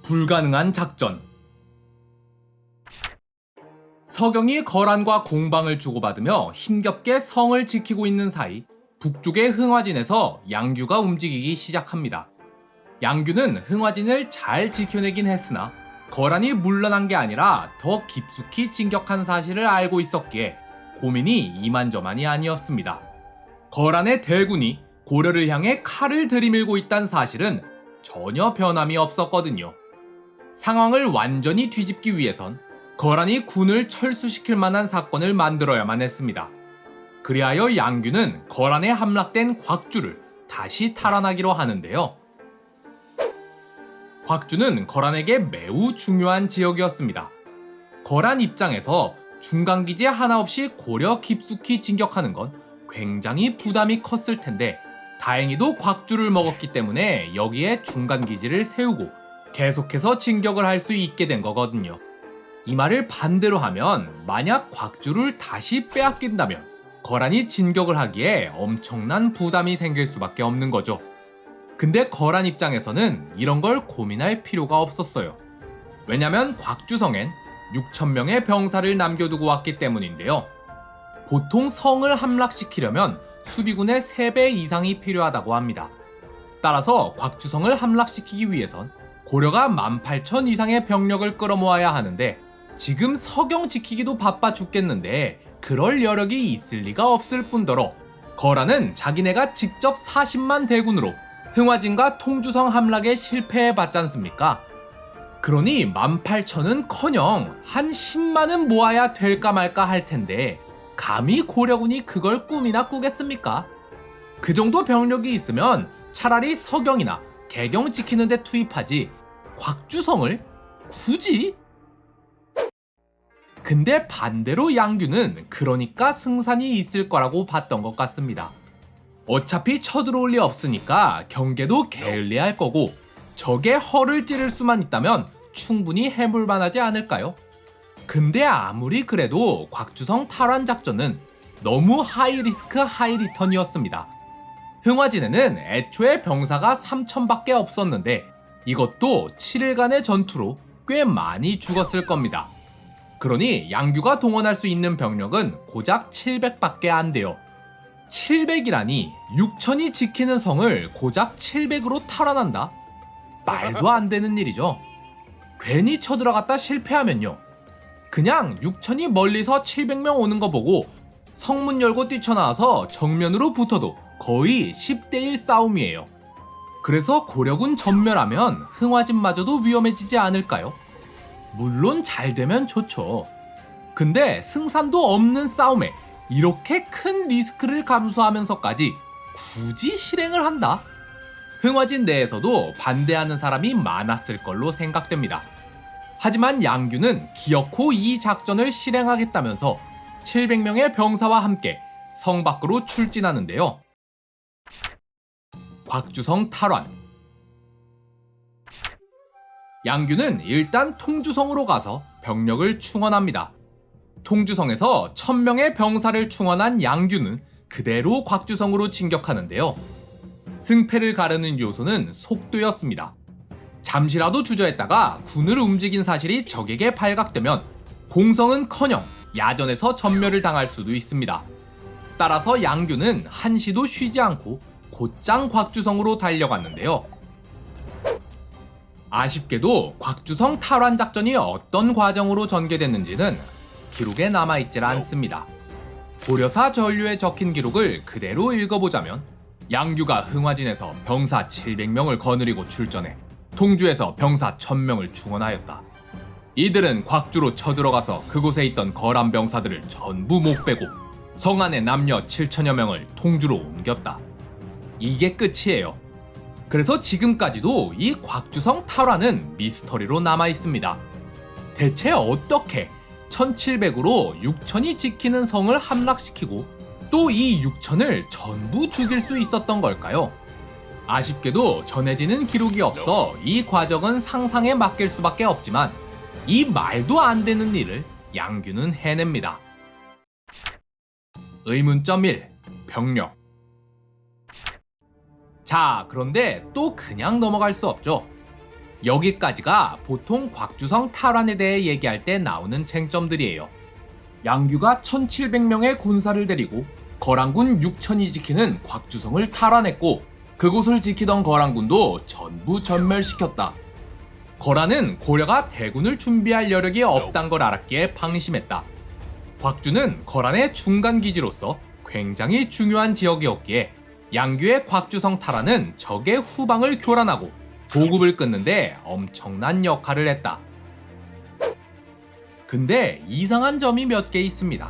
불가능한 작전. 서경이 거란과 공방을 주고받으며 힘겹게 성을 지키고 있는 사이 북쪽의 흥화진에서 양규가 움직이기 시작합니다. 양규는 흥화진을 잘 지켜내긴 했으나 거란이 물러난 게 아니라 더 깊숙이 진격한 사실을 알고 있었기에 고민이 이만저만이 아니었습니다. 거란의 대군이 고려를 향해 칼을 들이밀고 있다는 사실은 전혀 변함이 없었거든요. 상황을 완전히 뒤집기 위해선 거란이 군을 철수시킬 만한 사건을 만들어야만 했습니다. 그리하여 양규는 거란에 함락된 곽주를 다시 탈환하기로 하는데요. 곽주는 거란에게 매우 중요한 지역이었습니다. 거란 입장에서 중간기지 하나 없이 고려 깊숙이 진격하는 건 굉장히 부담이 컸을 텐데 다행히도 곽주를 먹었기 때문에 여기에 중간기지를 세우고 계속해서 진격을 할 수 있게 된 거거든요. 이 말을 반대로 하면 만약 곽주를 다시 빼앗긴다면 거란이 진격을 하기에 엄청난 부담이 생길 수밖에 없는 거죠. 근데 거란 입장에서는 이런 걸 고민할 필요가 없었어요. 왜냐면 곽주성엔 6,000명의 병사를 남겨두고 왔기 때문인데요. 보통 성을 함락시키려면 수비군의 3배 이상이 필요하다고 합니다. 따라서 곽주성을 함락시키기 위해선 고려가 18,000 이상의 병력을 끌어모아야 하는데 지금 서경 지키기도 바빠 죽겠는데 그럴 여력이 있을 리가 없을 뿐더러 거란은 자기네가 직접 40만 대군으로 흥화진과 통주성 함락에 실패해봤지 않습니까? 그러니 18,000은커녕 한 10만은 모아야 될까 말까 할 텐데 감히 고려군이 그걸 꿈이나 꾸겠습니까? 그 정도 병력이 있으면 차라리 서경이나 개경 지키는 데 투입하지 곽주성을 굳이? 근데 반대로 양규는 그러니까 승산이 있을 거라고 봤던 것 같습니다. 어차피 쳐들어올 리 없으니까 경계도 게을리할 거고 적의 허를 찌를 수만 있다면 충분히 해볼만하지 않을까요? 근데 아무리 그래도 곽주성 탈환 작전은 너무 하이리스크 하이리턴이었습니다. 흥화진에는 애초에 병사가 3,000밖에 없었는데 이것도 7일간의 전투로 꽤 많이 죽었을 겁니다. 그러니 양규가 동원할 수 있는 병력은 고작 700밖에 안 돼요. 700이라니 6,000이 지키는 성을 고작 700으로 탈환한다? 말도 안 되는 일이죠. 괜히 쳐들어갔다 실패하면요. 그냥 6,000이 멀리서 700명 오는 거 보고 성문 열고 뛰쳐나와서 정면으로 붙어도 거의 10대1 싸움이에요. 그래서 고려군 전멸하면 흥화진마저도 위험해지지 않을까요? 물론 잘 되면 좋죠. 근데 승산도 없는 싸움에 이렇게 큰 리스크를 감수하면서까지 굳이 실행을 한다? 흥화진 내에서도 반대하는 사람이 많았을 걸로 생각됩니다. 하지만 양규는 기어코 이 작전을 실행하겠다면서 700명의 병사와 함께 성 밖으로 출진하는데요. 곽주성 탈환. 양규는 일단 통주성으로 가서 병력을 충원합니다. 통주성에서 1,000명의 병사를 충원한 양규는 그대로 곽주성으로 진격하는데요. 승패를 가르는 요소는 속도였습니다. 잠시라도 주저했다가 군을 움직인 사실이 적에게 발각되면 공성은커녕 야전에서 전멸을 당할 수도 있습니다. 따라서 양규는 한시도 쉬지 않고 곧장 곽주성으로 달려갔는데요. 아쉽게도 곽주성 탈환 작전이 어떤 과정으로 전개됐는지는 기록에 남아있질 않습니다. 고려사 전류에 적힌 기록을 그대로 읽어보자면 양규가 흥화진에서 병사 700명을 거느리고 출전해 통주에서 병사 1,000명을 충원하였다. 이들은 곽주로 쳐들어가서 그곳에 있던 거란 병사들을 전부 못 빼고 성 안의 남녀 7,000여 명을 통주로 옮겼다. 이게 끝이에요. 그래서 지금까지도 이 곽주성 탈환은 미스터리로 남아있습니다. 대체 어떻게 1700으로 6,000이 지키는 성을 함락시키고 또 이 6,000을 전부 죽일 수 있었던 걸까요? 아쉽게도 전해지는 기록이 없어 이 과정은 상상에 맡길 수밖에 없지만 이 말도 안 되는 일을 양규는 해냅니다. 의문점 1. 병력. 자, 그런데 또 그냥 넘어갈 수 없죠. 여기까지가 보통 곽주성 탈환에 대해 얘기할 때 나오는 쟁점들이에요. 양규가 1700명의 군사를 데리고 거란군 6000이 지키는 곽주성을 탈환했고 그곳을 지키던 거란군도 전부 전멸시켰다. 거란은 고려가 대군을 준비할 여력이 없단 걸 알았기에 방심했다. 곽주는 거란의 중간 기지로서 굉장히 중요한 지역이었기에 양규의 곽주성 탈환은 적의 후방을 교란하고 보급을 끊는데 엄청난 역할을 했다. 근데 이상한 점이 몇 개 있습니다.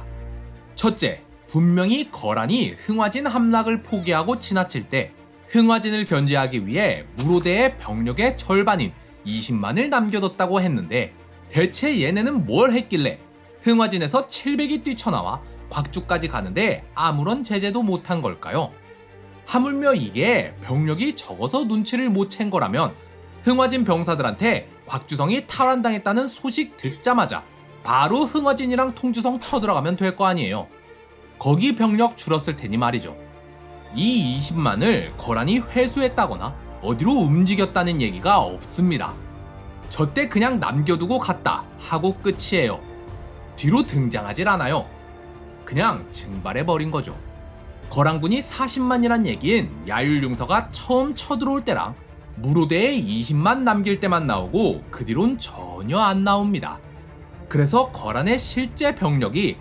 첫째, 분명히 거란이 흥화진 함락을 포기하고 지나칠 때 흥화진을 견제하기 위해 무로대의 병력의 절반인 20만을 남겨뒀다고 했는데 대체 얘네는 뭘 했길래 흥화진에서 700이 뛰쳐나와 곽주까지 가는데 아무런 제재도 못한 걸까요? 하물며 이게 병력이 적어서 눈치를 못 챈 거라면 흥화진 병사들한테 곽주성이 탈환당했다는 소식 듣자마자 바로 흥화진이랑 통주성 쳐들어가면 될 거 아니에요. 거기 병력 줄었을 테니 말이죠. 이 20만을 거란이 회수했다거나 어디로 움직였다는 얘기가 없습니다. 저때 그냥 남겨두고 갔다 하고 끝이에요. 뒤로 등장하질 않아요. 그냥 증발해버린 거죠. 거란군이 40만이란 얘긴 야율융서가 처음 쳐들어올 때랑 무로대에 20만 남길 때만 나오고 그 뒤론 전혀 안 나옵니다. 그래서 거란의 실제 병력이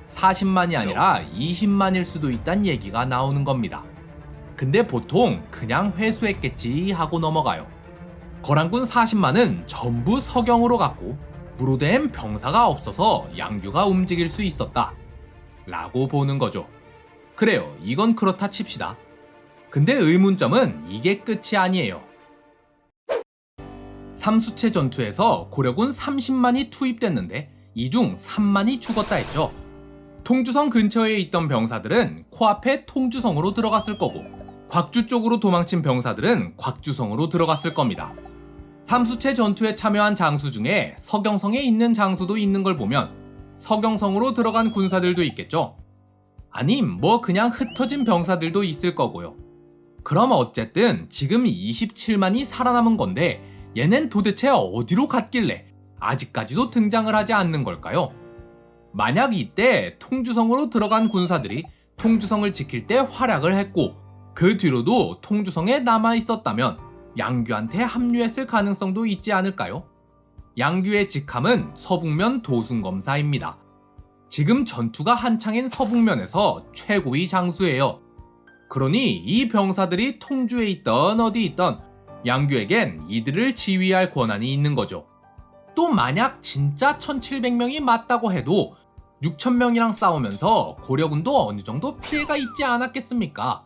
40만이 아니라 20만일 수도 있다는 얘기가 나오는 겁니다. 근데 보통 그냥 회수했겠지 하고 넘어가요. 거란군 40만은 전부 서경으로 갔고 무로대엔 병사가 없어서 양규가 움직일 수 있었다 라고 보는 거죠. 그래요, 이건 그렇다 칩시다. 근데 의문점은 이게 끝이 아니에요. 삼수채 전투에서 고려군 30만이 투입됐는데 이 중 3만이 죽었다 했죠. 통주성 근처에 있던 병사들은 코앞에 통주성으로 들어갔을 거고 곽주 쪽으로 도망친 병사들은 곽주성으로 들어갔을 겁니다. 삼수채 전투에 참여한 장수 중에 서경성에 있는 장수도 있는 걸 보면 서경성으로 들어간 군사들도 있겠죠. 아님 뭐 그냥 흩어진 병사들도 있을 거고요. 그럼 어쨌든 지금 27만이 살아남은 건데 얘넨 도대체 어디로 갔길래 아직까지도 등장을 하지 않는 걸까요? 만약 이때 통주성으로 들어간 군사들이 통주성을 지킬 때 활약을 했고 그 뒤로도 통주성에 남아 있었다면 양규한테 합류했을 가능성도 있지 않을까요? 양규의 직함은 서북면 도순검사입니다. 지금 전투가 한창인 서북면에서 최고위 장수예요. 그러니 이 병사들이 통주에 있던 어디 있던 양규에겐 이들을 지휘할 권한이 있는 거죠. 또 만약 진짜 1700명이 맞다고 해도 6000명이랑 싸우면서 고려군도 어느 정도 피해가 있지 않았겠습니까?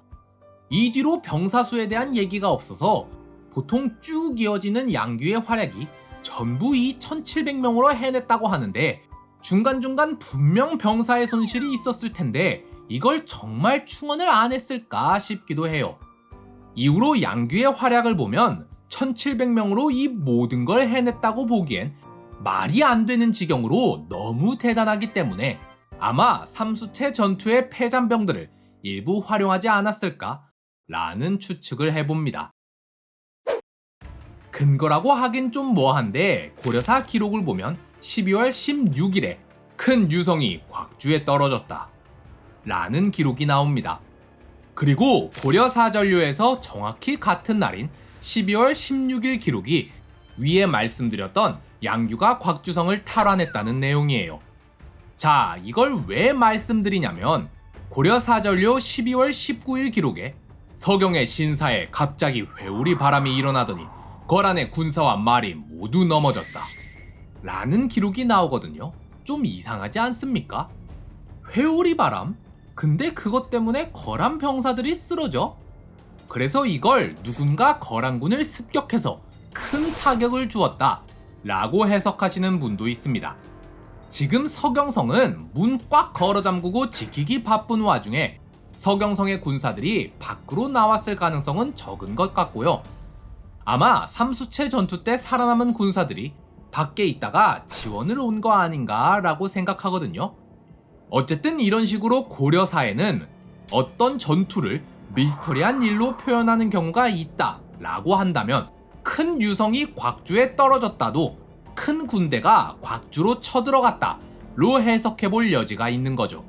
이 뒤로 병사수에 대한 얘기가 없어서 보통 쭉 이어지는 양규의 활약이 전부 이 1700명으로 해냈다고 하는데 중간중간 분명 병사의 손실이 있었을 텐데 이걸 정말 충원을 안 했을까 싶기도 해요. 이후로 양규의 활약을 보면 1700명으로 이 모든 걸 해냈다고 보기엔 말이 안 되는 지경으로 너무 대단하기 때문에 아마 삼수채 전투의 패잔병들을 일부 활용하지 않았을까 라는 추측을 해봅니다. 근거라고 하긴 좀 뭐한데 고려사 기록을 보면 12월 16일에 큰 유성이 곽주에 떨어졌다 라는 기록이 나옵니다. 그리고 고려사전료에서 정확히 같은 날인 12월 16일 기록이 위에 말씀드렸던 양규가 곽주성을 탈환했다는 내용이에요. 자, 이걸 왜 말씀드리냐면 고려사전료 12월 19일 기록에 서경의 신사에 갑자기 회오리 바람이 일어나더니 거란의 군사와 말이 모두 넘어졌다 라는 기록이 나오거든요. 좀 이상하지 않습니까? 회오리 바람? 근데 그것 때문에 거란 병사들이 쓰러져? 그래서 이걸 누군가 거란군을 습격해서 큰 타격을 주었다 라고 해석하시는 분도 있습니다. 지금 서경성은 문 꽉 걸어 잠그고 지키기 바쁜 와중에 서경성의 군사들이 밖으로 나왔을 가능성은 적은 것 같고요. 아마 삼수채 전투 때 살아남은 군사들이 밖에 있다가 지원을 온 거 아닌가 라고 생각하거든요. 어쨌든 이런 식으로 고려사에는 어떤 전투를 미스터리한 일로 표현하는 경우가 있다 라고 한다면 큰 유성이 곽주에 떨어졌다도 큰 군대가 곽주로 쳐들어갔다로 해석해볼 여지가 있는 거죠.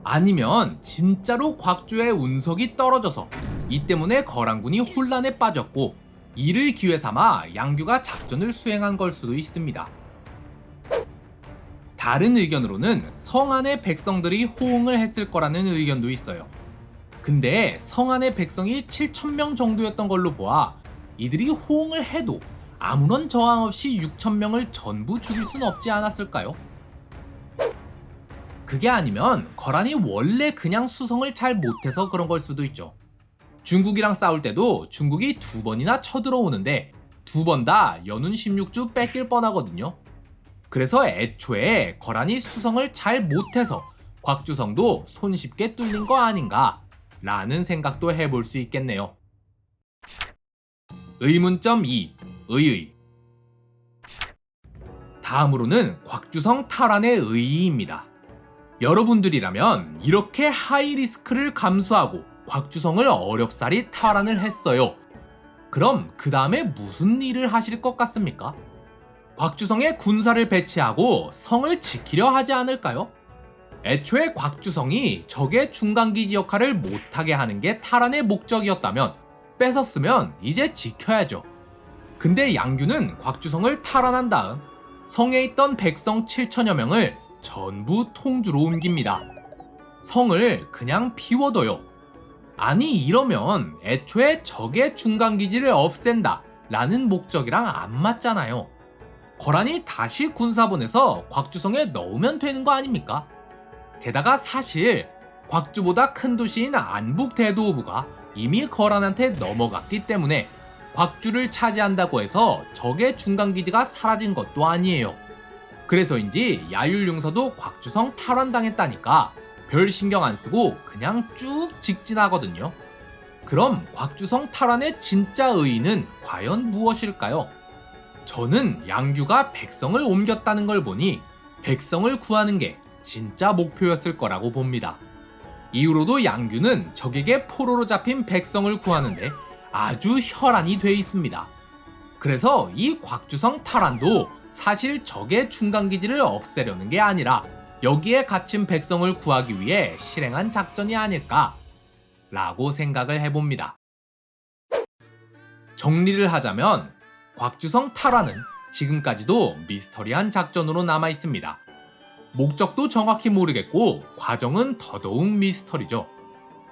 아니면 진짜로 곽주의 운석이 떨어져서 이 때문에 거란군이 혼란에 빠졌고 이를 기회 삼아 양규가 작전을 수행한 걸 수도 있습니다. 다른 의견으로는 성 안의 백성들이 호응을 했을 거라는 의견도 있어요. 근데 성 안의 백성이 7,000명 정도였던 걸로 보아 이들이 호응을 해도 아무런 저항 없이 6,000명을 전부 죽일 순 없지 않았을까요? 그게 아니면 거란이 원래 그냥 수성을 잘 못해서 그런 걸 수도 있죠. 중국이랑 싸울 때도 중국이 2번이나 쳐들어오는데 2번 다 연운 16주 뺏길 뻔하거든요. 그래서 애초에 거란이 수성을 잘 못해서 곽주성도 손쉽게 뚫린 거 아닌가 라는 생각도 해볼 수 있겠네요. 의문점 2. 의의. 다음으로는 곽주성 탈환의 의의입니다. 여러분들이라면 이렇게 하이리스크를 감수하고 곽주성을 어렵사리 탈환을 했어요. 그럼 그 다음에 무슨 일을 하실 것 같습니까? 곽주성에 군사를 배치하고 성을 지키려 하지 않을까요? 애초에 곽주성이 적의 중간기지 역할을 못하게 하는 게 탈환의 목적이었다면 뺏었으면 이제 지켜야죠. 근데 양규는 곽주성을 탈환한 다음 성에 있던 백성 7천여 명을 전부 통주로 옮깁니다. 성을 그냥 비워둬요. 아니 이러면 애초에 적의 중간기지를 없앤다 라는 목적이랑 안 맞잖아요. 거란이 다시 군사 보내서 곽주성에 넣으면 되는 거 아닙니까? 게다가 사실 곽주보다 큰 도시인 안북 대도호부가 이미 거란한테 넘어갔기 때문에 곽주를 차지한다고 해서 적의 중간기지가 사라진 것도 아니에요. 그래서인지 야율융서도 곽주성 탈환당했다니까 별 신경 안 쓰고 그냥 쭉 직진하거든요. 그럼 곽주성 탈환의 진짜 의의는 과연 무엇일까요? 저는 양규가 백성을 옮겼다는 걸 보니 백성을 구하는 게 진짜 목표였을 거라고 봅니다. 이후로도 양규는 적에게 포로로 잡힌 백성을 구하는데 아주 혈안이 돼 있습니다. 그래서 이 곽주성 탈환도 사실 적의 중간기지를 없애려는 게 아니라 여기에 갇힌 백성을 구하기 위해 실행한 작전이 아닐까 라고 생각을 해봅니다. 정리를 하자면 곽주성 탈환은 지금까지도 미스터리한 작전으로 남아 있습니다. 목적도 정확히 모르겠고 과정은 더더욱 미스터리죠.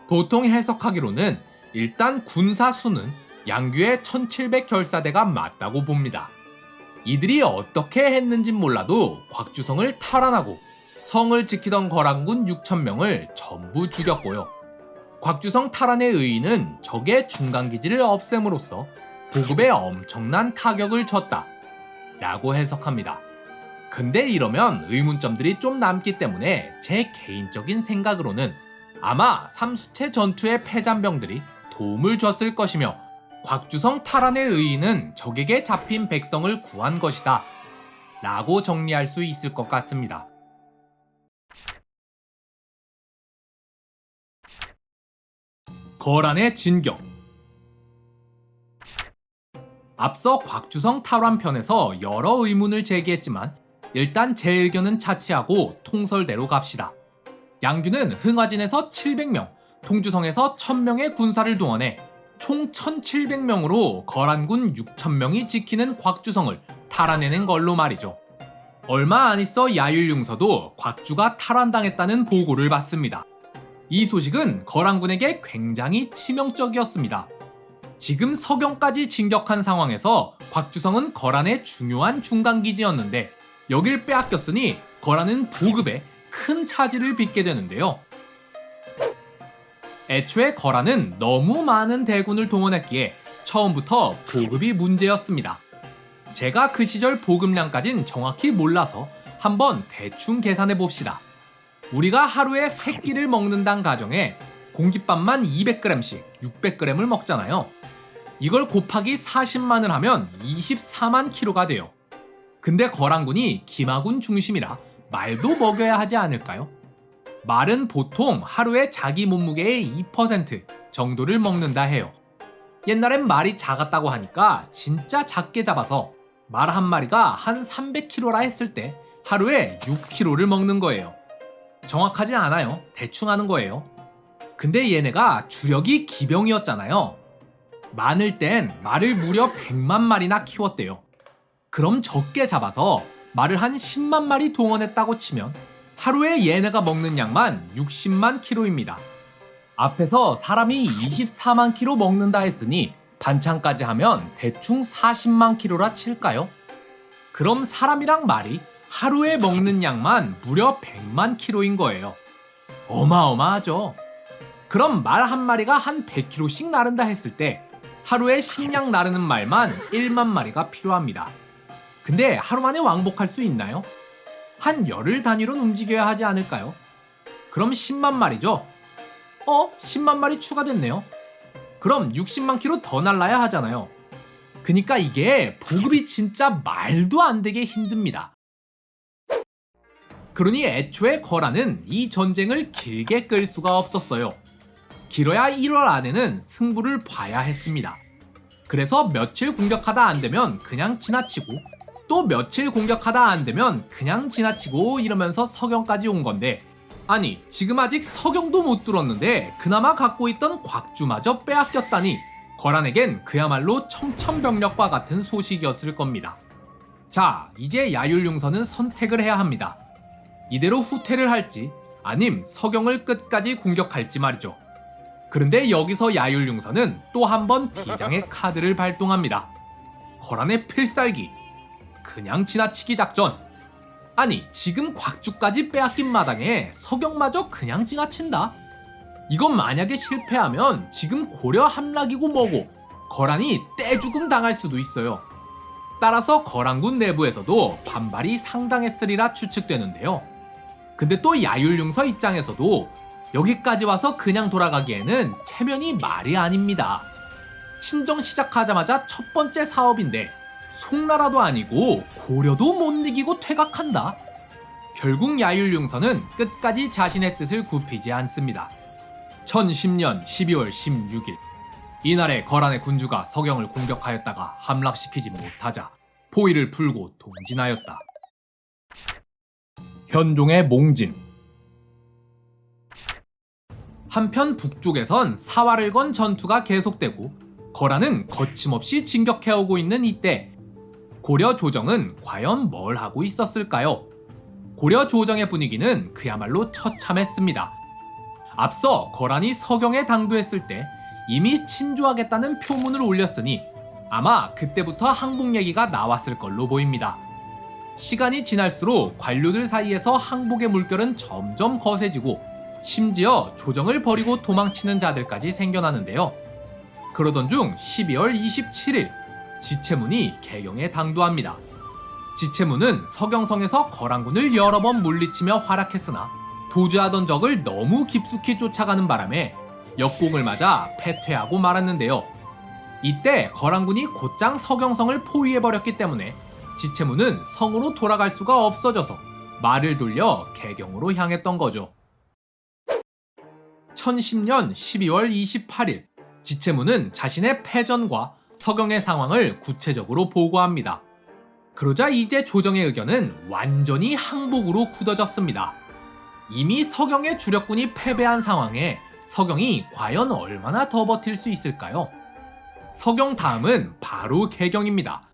보통 해석하기로는 일단 군사 수는 양규의 1700 결사대가 맞다고 봅니다. 이들이 어떻게 했는진 몰라도 곽주성을 탈환하고 성을 지키던 거란군 6,000명을 전부 죽였고요. 곽주성 탈환의 의의는 적의 중간기지를 없앰으로써 보급에 엄청난 타격을 줬다 라고 해석합니다. 근데 이러면 의문점들이 좀 남기 때문에 제 개인적인 생각으로는 아마 삼수체 전투의 패잔병들이 도움을 줬을 것이며 곽주성 탈환의 의의는 적에게 잡힌 백성을 구한 것이다 라고 정리할 수 있을 것 같습니다. 거란의 진격. 앞서 곽주성 탈환 편에서 여러 의문을 제기했지만 일단 제 의견은 차치하고 통설대로 갑시다. 양규는 흥화진에서 700명, 통주성에서 1000명의 군사를 동원해 총 1700명으로 거란군 6000명이 지키는 곽주성을 탈환해낸 걸로 말이죠. 얼마 안 있어 야율융서도 곽주가 탈환당했다는 보고를 받습니다. 이 소식은 거란군에게 굉장히 치명적이었습니다. 지금 서경까지 진격한 상황에서 곽주성은 거란의 중요한 중간기지였는데 여길 빼앗겼으니 거란은 보급에 큰 차질을 빚게 되는데요. 애초에 거란은 너무 많은 대군을 동원했기에 처음부터 보급이 문제였습니다. 제가 그 시절 보급량까진 정확히 몰라서 한번 대충 계산해 봅시다. 우리가 하루에 3끼를 먹는다는 가정에 공깃밥만 200g씩 600g을 먹잖아요. 이걸 곱하기 40만을 하면 24만 kg가 돼요. 근데 거란군이 김하군 중심이라 말도 먹여야 하지 않을까요? 말은 보통 하루에 자기 몸무게의 2% 정도를 먹는다 해요. 옛날엔 말이 작았다고 하니까 진짜 작게 잡아서 말 한 마리가 한 300kg라 했을 때 하루에 6kg를 먹는 거예요. 정확하지 않아요. 대충 하는 거예요. 근데 얘네가 주력이 기병이었잖아요. 많을 땐 말을 무려 100만 마리나 키웠대요. 그럼 적게 잡아서 말을 한 10만 마리 동원했다고 치면 하루에 얘네가 먹는 양만 60만 킬로입니다. 앞에서 사람이 24만 킬로 먹는다 했으니 반찬까지 하면 대충 40만 킬로라 칠까요? 그럼 사람이랑 말이 하루에 먹는 양만 무려 100만 킬로인 거예요. 어마어마하죠? 그럼 말 한 마리가 한 100kg씩 나른다 했을 때 하루에 식량 나르는 말만 1만 마리가 필요합니다. 근데 하루 만에 왕복할 수 있나요? 한 열흘 단위로는 움직여야 하지 않을까요? 그럼 10만 마리죠? 10만 마리 추가됐네요. 그럼 60만 킬로 더 날라야 하잖아요. 그니까 이게 보급이 진짜 말도 안 되게 힘듭니다. 그러니 애초에 거란은 이 전쟁을 길게 끌 수가 없었어요. 길어야 1월 안에는 승부를 봐야 했습니다. 그래서 며칠 공격하다 안 되면 그냥 지나치고 또 며칠 공격하다 안 되면 그냥 지나치고 이러면서 서경까지 온 건데, 아니 지금 아직 서경도 못 뚫었는데 그나마 갖고 있던 곽주마저 빼앗겼다니 거란에겐 그야말로 청천벽력과 같은 소식이었을 겁니다. 자, 이제 야율융선은 선택을 해야 합니다. 이대로 후퇴를 할지 아님 서경을 끝까지 공격할지 말이죠. 그런데 여기서 야율융선은 또 한 번 비장의 카드를 발동합니다. 거란의 필살기, 그냥 지나치기 작전. 아니 지금 곽주까지 빼앗긴 마당에 서경마저 그냥 지나친다? 이건 만약에 실패하면 지금 고려 함락이고 뭐고 거란이 떼죽음 당할 수도 있어요. 따라서 거란군 내부에서도 반발이 상당했으리라 추측되는데요. 근데 또 야율융서 입장에서도 여기까지 와서 그냥 돌아가기에는 체면이 말이 아닙니다. 친정 시작하자마자 첫 번째 사업인데 송나라도 아니고 고려도 못 이기고 퇴각한다? 결국 야율융서는 끝까지 자신의 뜻을 굽히지 않습니다. 1010년 12월 16일 이날에 거란의 군주가 서경을 공격하였다가 함락시키지 못하자 포위를 풀고 동진하였다. 현종의 몽진. 한편 북쪽에선 사활을 건 전투가 계속되고 거란은 거침없이 진격해오고 있는 이때 고려 조정은 과연 뭘 하고 있었을까요? 고려 조정의 분위기는 그야말로 처참했습니다. 앞서 거란이 서경에 당도했을 때 이미 친조하겠다는 표문을 올렸으니 아마 그때부터 항복 얘기가 나왔을 걸로 보입니다. 시간이 지날수록 관료들 사이에서 항복의 물결은 점점 거세지고 심지어 조정을 버리고 도망치는 자들까지 생겨나는데요. 그러던 중 12월 27일 지체문이 개경에 당도합니다. 지체문은 서경성에서 거란군을 여러 번 물리치며 활약했으나 도주하던 적을 너무 깊숙이 쫓아가는 바람에 역공을 맞아 패퇴하고 말았는데요. 이때 거란군이 곧장 서경성을 포위해버렸기 때문에 지체문은 성으로 돌아갈 수가 없어져서 말을 돌려 개경으로 향했던 거죠. 1010년 12월 28일 지체문은 자신의 패전과 서경의 상황을 구체적으로 보고합니다. 그러자 이제 조정의 의견은 완전히 항복으로 굳어졌습니다. 이미 서경의 주력군이 패배한 상황에 서경이 과연 얼마나 더 버틸 수 있을까요? 서경 다음은 바로 개경입니다.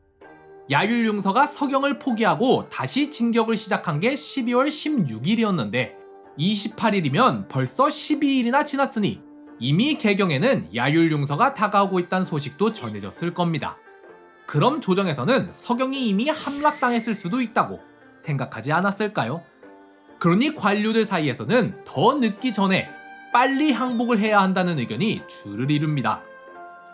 야율융서가 서경을 포기하고 다시 진격을 시작한 게 12월 16일이었는데 28일이면 벌써 12일이나 지났으니 이미 개경에는 야율융서가 다가오고 있다는 소식도 전해졌을 겁니다. 그럼 조정에서는 서경이 이미 함락당했을 수도 있다고 생각하지 않았을까요? 그러니 관료들 사이에서는 더 늦기 전에 빨리 항복을 해야 한다는 의견이 줄을 이룹니다.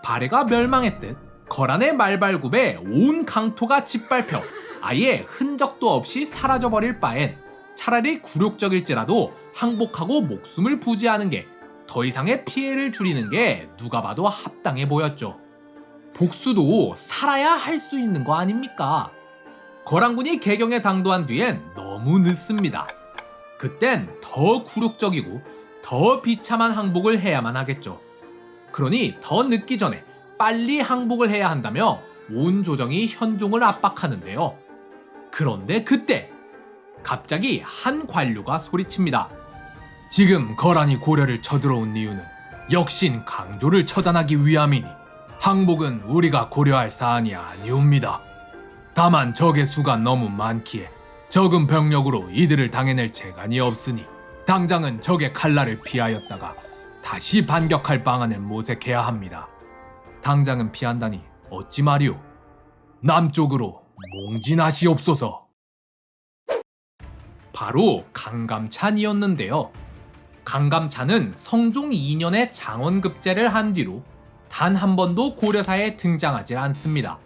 발해가 멸망했듯 거란의 말발굽에 온 강토가 짓밟혀 아예 흔적도 없이 사라져버릴 바엔 차라리 굴욕적일지라도 항복하고 목숨을 부지하는 게 더 이상의 피해를 줄이는 게 누가 봐도 합당해 보였죠. 복수도 살아야 할 수 있는 거 아닙니까? 거란군이 개경에 당도한 뒤엔 너무 늦습니다. 그땐 더 굴욕적이고 더 비참한 항복을 해야만 하겠죠. 그러니 더 늦기 전에 빨리 항복을 해야 한다며 온 조정이 현종을 압박하는데요. 그런데 그때 갑자기 한 관료가 소리칩니다. 지금 거란이 고려를 쳐들어온 이유는 역신 강조를 처단하기 위함이니 항복은 우리가 고려할 사안이 아니옵니다. 다만 적의 수가 너무 많기에 적은 병력으로 이들을 당해낼 재간이 없으니 당장은 적의 칼날을 피하였다가 다시 반격할 방안을 모색해야 합니다. 당장은 피한다니 어찌 말이오. 남쪽으로 몽진하시옵소서. 바로 강감찬이었는데요. 강감찬은 성종 2년에 장원급제를 한 뒤로 단 한 번도 고려사에 등장하지 않습니다.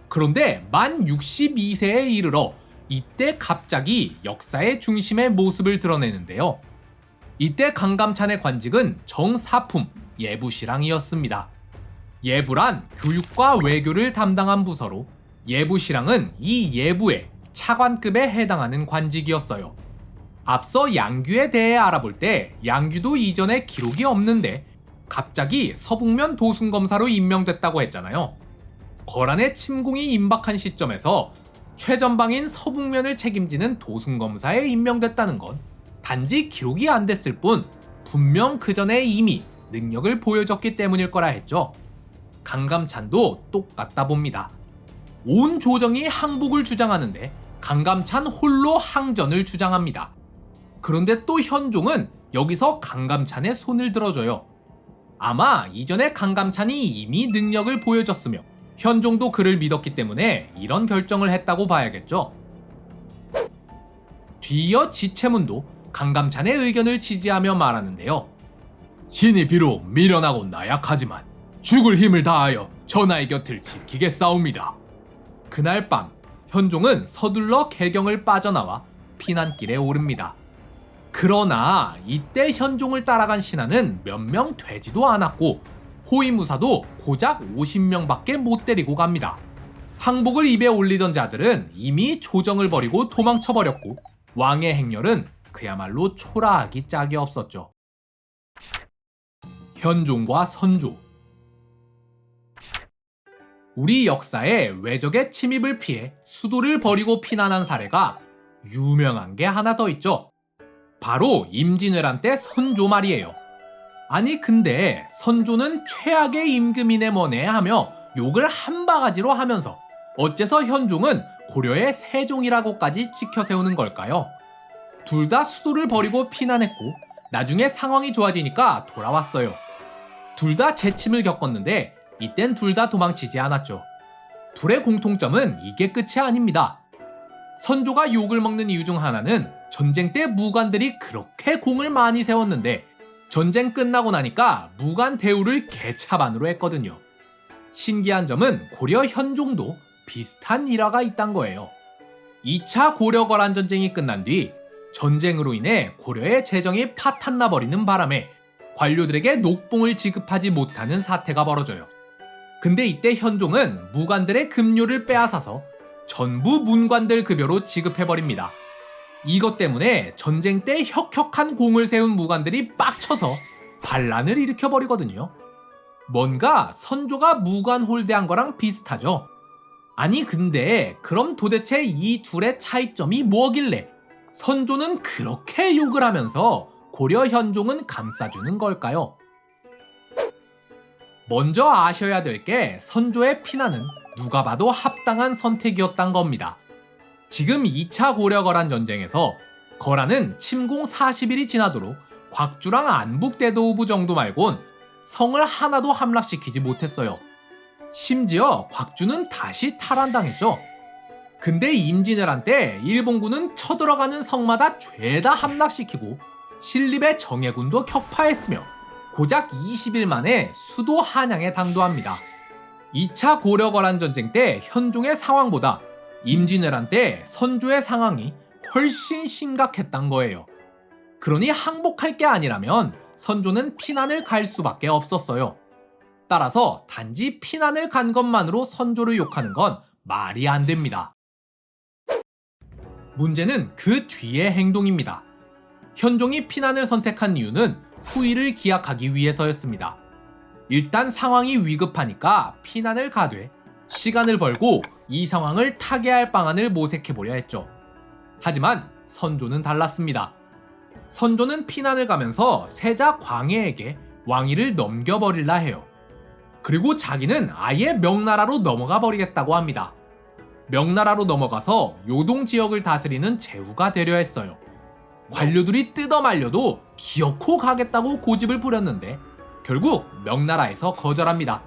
그런데 만 62세에 이르러 이때 갑자기 역사의 중심의 모습을 드러내는데요. 이때 강감찬의 관직은 정사품 예부시랑이었습니다. 예부란 교육과 외교를 담당한 부서로 예부시랑은 이 예부의 차관급에 해당하는 관직이었어요. 앞서 양규에 대해 알아볼 때 양규도 이전에 기록이 없는데 갑자기 서북면 도순검사로 임명됐다고 했잖아요. 거란의 침공이 임박한 시점에서 최전방인 서북면을 책임지는 도순검사에 임명됐다는 건 단지 기록이 안 됐을 뿐 분명 그 전에 이미 능력을 보여줬기 때문일 거라 했죠. 강감찬도 똑같다 봅니다. 온 조정이 항복을 주장하는데 강감찬 홀로 항전을 주장합니다. 그런데 또 현종은 여기서 강감찬의 손을 들어줘요. 아마 이전에 강감찬이 이미 능력을 보여줬으며 현종도 그를 믿었기 때문에 이런 결정을 했다고 봐야겠죠. 뒤이어 지체문도 강감찬의 의견을 지지하며 말하는데요. 신이 비록 미련하고 나약하지만 죽을 힘을 다하여 전하의 곁을 지키겠사옵니다. 그날 밤 현종은 서둘러 개경을 빠져나와 피난길에 오릅니다. 그러나 이때 현종을 따라간 신하는 몇 명 되지도 않았고 호위무사도 고작 50명밖에 못 데리고 갑니다. 항복을 입에 올리던 자들은 이미 조정을 버리고 도망쳐버렸고 왕의 행렬은 그야말로 초라하기 짝이 없었죠. 현종과 선조. 우리 역사에 외적의 침입을 피해 수도를 버리고 피난한 사례가 유명한 게 하나 더 있죠. 바로 임진왜란 때 선조 말이에요. 아니 근데 선조는 최악의 임금이네 뭐네 하며 욕을 한 바가지로 하면서 어째서 현종은 고려의 세종이라고까지 지켜세우는 걸까요? 둘 다 수도를 버리고 피난했고 나중에 상황이 좋아지니까 돌아왔어요. 둘 다 재침을 겪었는데 이땐 둘 다 도망치지 않았죠. 둘의 공통점은 이게 끝이 아닙니다. 선조가 욕을 먹는 이유 중 하나는 전쟁 때 무관들이 그렇게 공을 많이 세웠는데 전쟁 끝나고 나니까 무관 대우를 개차반으로 했거든요. 신기한 점은 고려 현종도 비슷한 일화가 있단 거예요. 2차 고려-거란 전쟁이 끝난 뒤 전쟁으로 인해 고려의 재정이 파탄나 버리는 바람에 관료들에게 녹봉을 지급하지 못하는 사태가 벌어져요. 근데 이때 현종은 무관들의 급료를 빼앗아서 전부 문관들 급여로 지급해버립니다. 이것 때문에 전쟁 때 혁혁한 공을 세운 무관들이 빡쳐서 반란을 일으켜버리거든요. 뭔가 선조가 무관 홀대한 거랑 비슷하죠. 아니 근데 그럼 도대체 이 둘의 차이점이 뭐길래 선조는 그렇게 욕을 하면서 고려 현종은 감싸주는 걸까요? 먼저 아셔야 될 게 선조의 피난은 누가 봐도 합당한 선택이었단 겁니다. 지금 2차 고려-거란 전쟁에서 거란은 침공 40일이 지나도록 곽주랑 안북대도후부 정도 말곤 성을 하나도 함락시키지 못했어요. 심지어 곽주는 다시 탈환당했죠. 근데 임진왜란 때 일본군은 쳐들어가는 성마다 죄다 함락시키고 신립의 정예군도 격파했으며 고작 20일 만에 수도 한양에 당도합니다. 2차 고려-거란 전쟁 때 현종의 상황보다 임진왜란 때 선조의 상황이 훨씬 심각했단 거예요. 그러니 항복할 게 아니라면 선조는 피난을 갈 수밖에 없었어요. 따라서 단지 피난을 간 것만으로 선조를 욕하는 건 말이 안 됩니다. 문제는 그 뒤의 행동입니다. 현종이 피난을 선택한 이유는 후위를 기약하기 위해서였습니다. 일단 상황이 위급하니까 피난을 가되 시간을 벌고 이 상황을 타개할 방안을 모색해보려 했죠. 하지만 선조는 달랐습니다. 선조는 피난을 가면서 세자 광해에게 왕위를 넘겨버릴라 해요. 그리고 자기는 아예 명나라로 넘어가 버리겠다고 합니다. 명나라로 넘어가서 요동 지역을 다스리는 제후가 되려 했어요. 관료들이 뜯어 말려도 기어코 가겠다고 고집을 부렸는데 결국 명나라에서 거절합니다.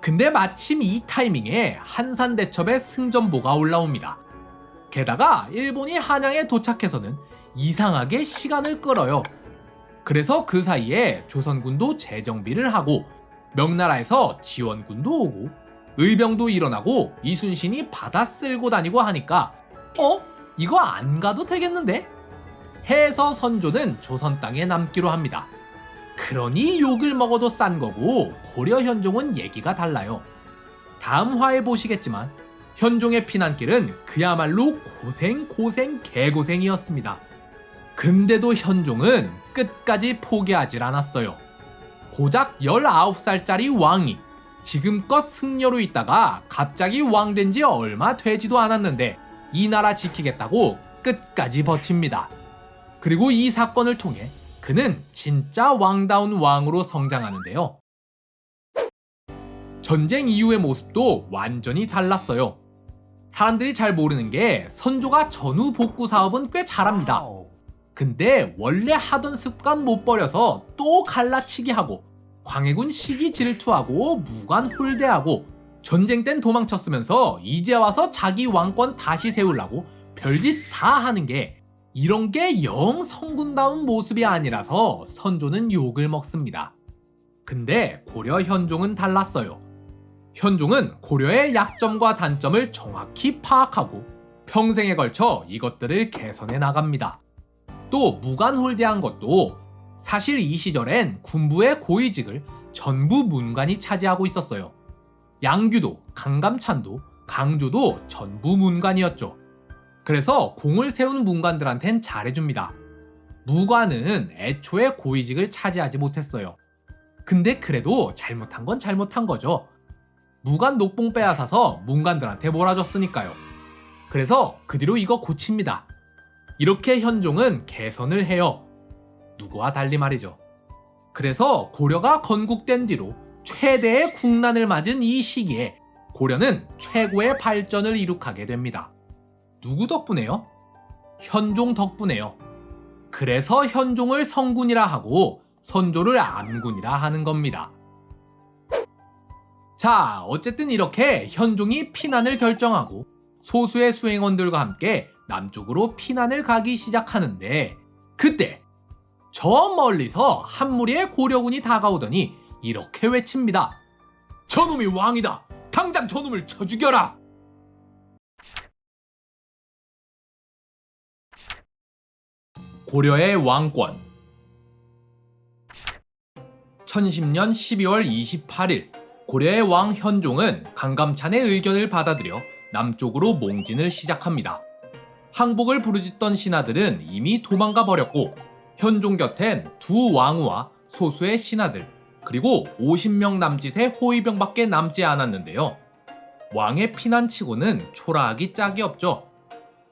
근데 마침 이 타이밍에 한산대첩의 승전보가 올라옵니다. 게다가 일본이 한양에 도착해서는 이상하게 시간을 끌어요. 그래서 그 사이에 조선군도 재정비를 하고 명나라에서 지원군도 오고 의병도 일어나고 이순신이 바다 쓸고 다니고 하니까 이거 안 가도 되겠는데? 해서 선조는 조선 땅에 남기로 합니다. 그러니 욕을 먹어도 싼 거고 고려 현종은 얘기가 달라요. 다음 화에 보시겠지만 현종의 피난길은 그야말로 고생 개고생이었습니다. 근데도 현종은 끝까지 포기하질 않았어요. 고작 19살짜리 왕이 지금껏 승려로 있다가 갑자기 왕 된 지 얼마 되지도 않았는데 이 나라 지키겠다고 끝까지 버팁니다. 그리고 이 사건을 통해 그는 진짜 왕다운 왕으로 성장하는데요. 전쟁 이후의 모습도 완전히 달랐어요. 사람들이 잘 모르는 게 선조가 전후 복구 사업은 꽤 잘합니다. 근데 원래 하던 습관 못 버려서 또 갈라치기 하고 광해군 시기 질투하고 무관 홀대하고 전쟁 땐 도망쳤으면서 이제 와서 자기 왕권 다시 세우려고 별짓 다 하는 게 이런 게 영 성군다운 모습이 아니라서 선조는 욕을 먹습니다. 근데 고려 현종은 달랐어요. 현종은 고려의 약점과 단점을 정확히 파악하고 평생에 걸쳐 이것들을 개선해 나갑니다. 또 무관홀대한 것도 사실 이 시절엔 군부의 고위직을 전부 문관이 차지하고 있었어요. 양규도, 강감찬도, 강조도 전부 문관이었죠. 그래서 공을 세운 문관들한텐 잘해줍니다. 무관은 애초에 고위직을 차지하지 못했어요. 근데 그래도 잘못한 건 잘못한 거죠. 무관 녹봉 빼앗아서 문관들한테 몰아줬으니까요. 그래서 그 뒤로 이거 고칩니다. 이렇게 현종은 개선을 해요. 누구와 달리 말이죠. 그래서 고려가 건국된 뒤로 최대의 국난을 맞은 이 시기에 고려는 최고의 발전을 이룩하게 됩니다. 누구 덕분에요? 현종 덕분에요. 그래서 현종을 성군이라 하고 선조를 암군이라 하는 겁니다. 자, 어쨌든 이렇게 현종이 피난을 결정하고 소수의 수행원들과 함께 남쪽으로 피난을 가기 시작하는데 그때 저 멀리서 한 무리의 고려군이 다가오더니 이렇게 외칩니다. 저놈이 왕이다! 당장 저놈을 쳐 죽여라! 고려의 왕권 1010년 12월 28일 고려의 왕 현종은 강감찬의 의견을 받아들여 남쪽으로 몽진을 시작합니다. 항복을 부르짖던 신하들은 이미 도망가 버렸고 현종 곁엔 두 왕후와 소수의 신하들 그리고 50명 남짓의 호위병밖에 남지 않았는데요. 왕의 피난치고는 초라하기 짝이 없죠.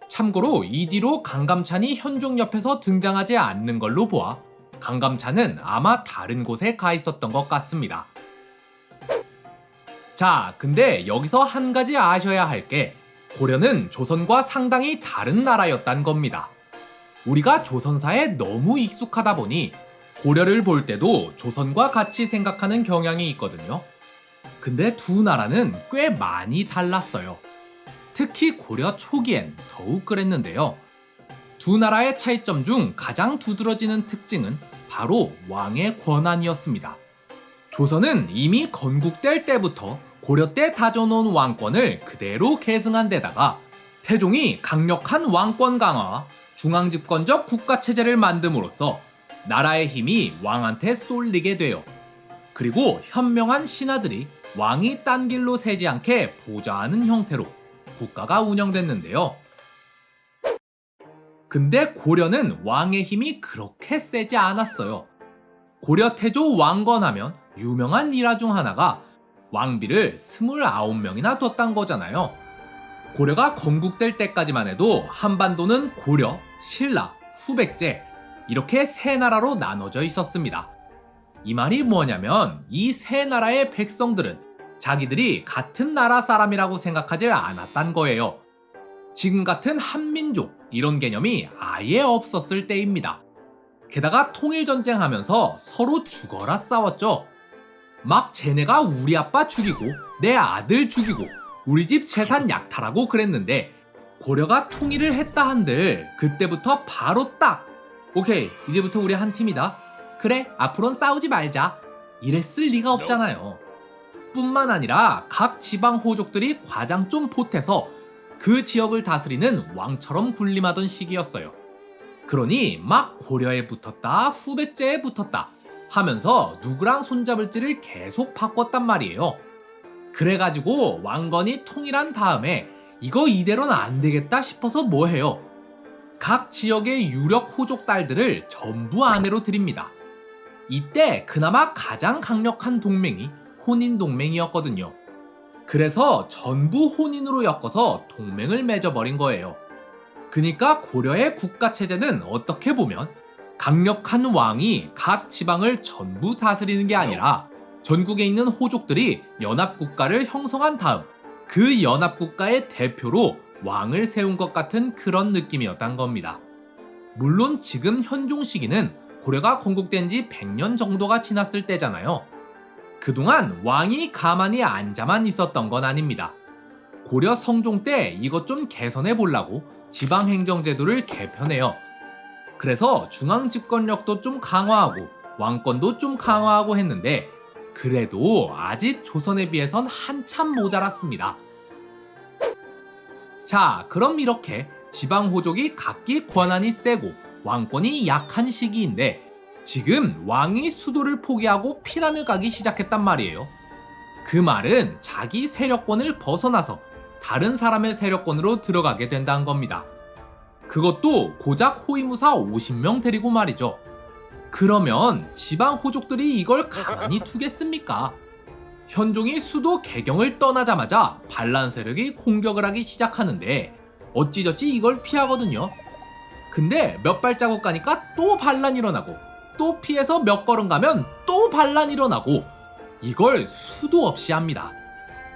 참고로 이 뒤로 강감찬이 현종 옆에서 등장하지 않는 걸로 보아 강감찬은 아마 다른 곳에 가 있었던 것 같습니다. 자, 근데 여기서 한 가지 아셔야 할 게 고려는 조선과 상당히 다른 나라였단 겁니다. 우리가 조선사에 너무 익숙하다 보니 고려를 볼 때도 조선과 같이 생각하는 경향이 있거든요. 근데 두 나라는 꽤 많이 달랐어요. 특히 고려 초기엔 더욱 그랬는데요. 두 나라의 차이점 중 가장 두드러지는 특징은 바로 왕의 권한이었습니다. 조선은 이미 건국될 때부터 고려 때 다져놓은 왕권을 그대로 계승한 데다가 태종이 강력한 왕권 강화와 중앙집권적 국가체제를 만듦으로써 나라의 힘이 왕한테 쏠리게 돼요. 그리고 현명한 신하들이 왕이 딴 길로 새지 않게 보좌하는 형태로 국가가 운영됐는데요. 근데 고려는 왕의 힘이 그렇게 세지 않았어요. 고려 태조 왕건하면 유명한 일화 중 하나가 왕비를 29명이나 뒀단 거잖아요. 고려가 건국될 때까지만 해도 한반도는 고려, 신라, 후백제 이렇게 세 나라로 나눠져 있었습니다. 이 말이 뭐냐면 이 세 나라의 백성들은 자기들이 같은 나라 사람이라고 생각하지 않았단 거예요. 지금 같은 한민족 이런 개념이 아예 없었을 때입니다. 게다가 통일전쟁하면서 서로 죽어라 싸웠죠. 막 쟤네가 우리 아빠 죽이고 내 아들 죽이고 우리 집 재산 약탈하고 그랬는데 고려가 통일을 했다 한들 그때부터 바로 딱 오케이 이제부터 우리 한 팀이다. 그래 앞으로는 싸우지 말자. 이랬을 리가 없잖아요. 뿐만 아니라 각 지방 호족들이 과장 좀 보태서 그 지역을 다스리는 왕처럼 군림하던 시기였어요. 그러니 막 고려에 붙었다 후백제에 붙었다 하면서 누구랑 손잡을지를 계속 바꿨단 말이에요. 그래가지고 왕건이 통일한 다음에 이거 이대로는 안 되겠다 싶어서 뭐 해요? 각 지역의 유력 호족 딸들을 전부 아내로 드립니다. 이때 그나마 가장 강력한 동맹이 혼인 동맹이었거든요. 그래서 전부 혼인으로 엮어서 동맹을 맺어버린 거예요. 그니까 고려의 국가체제는 어떻게 보면 강력한 왕이 각 지방을 전부 다스리는 게 아니라 전국에 있는 호족들이 연합국가를 형성한 다음 그 연합국가의 대표로 왕을 세운 것 같은 그런 느낌이었단 겁니다. 물론 지금 현종 시기는 고려가 건국된 지 100년 정도가 지났을 때잖아요. 그동안 왕이 가만히 앉아만 있었던 건 아닙니다. 고려 성종 때 이것 좀 개선해 보려고 지방행정제도를 개편해요. 그래서 중앙집권력도 좀 강화하고 왕권도 좀 강화하고 했는데 그래도 아직 조선에 비해선 한참 모자랐습니다. 자, 그럼 이렇게 지방호족이 각기 권한이 세고 왕권이 약한 시기인데 지금 왕이 수도를 포기하고 피난을 가기 시작했단 말이에요. 그 말은 자기 세력권을 벗어나서 다른 사람의 세력권으로 들어가게 된다는 겁니다. 그것도 고작 호위무사 50명 데리고 말이죠. 그러면 지방 호족들이 이걸 가만히 두겠습니까? 현종이 수도 개경을 떠나자마자 반란 세력이 공격을 하기 시작하는데 어찌저찌 이걸 피하거든요. 근데 몇 발자국 가니까 또 반란 일어나고 또 피해서 몇 걸음 가면 또 반란 일어나고 이걸 수도 없이 합니다.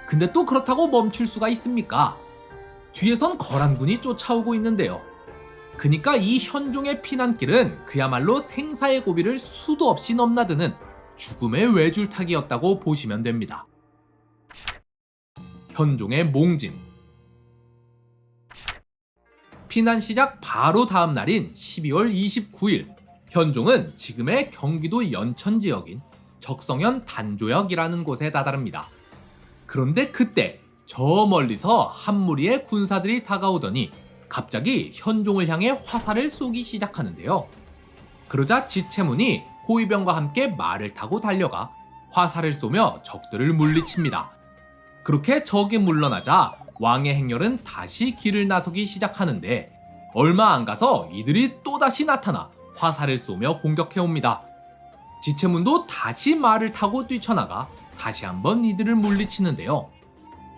근데 또 그렇다고 멈출 수가 있습니까? 뒤에선 거란군이 쫓아오고 있는데요. 그니까 이 현종의 피난길은 그야말로 생사의 고비를 수도 없이 넘나드는 죽음의 외줄타기였다고 보시면 됩니다. 현종의 몽진. 피난 시작 바로 다음 날인 12월 29일 현종은 지금의 경기도 연천 지역인 적성현 단조역이라는 곳에 다다릅니다. 그런데 그때 저 멀리서 한 무리의 군사들이 다가오더니 갑자기 현종을 향해 화살을 쏘기 시작하는데요. 그러자 지체문이 호위병과 함께 말을 타고 달려가 화살을 쏘며 적들을 물리칩니다. 그렇게 적이 물러나자 왕의 행렬은 다시 길을 나서기 시작하는데 얼마 안 가서 이들이 또다시 나타나 화살을 쏘며 공격해옵니다. 지체문도 다시 말을 타고 뛰쳐나가 다시 한번 이들을 물리치는데요.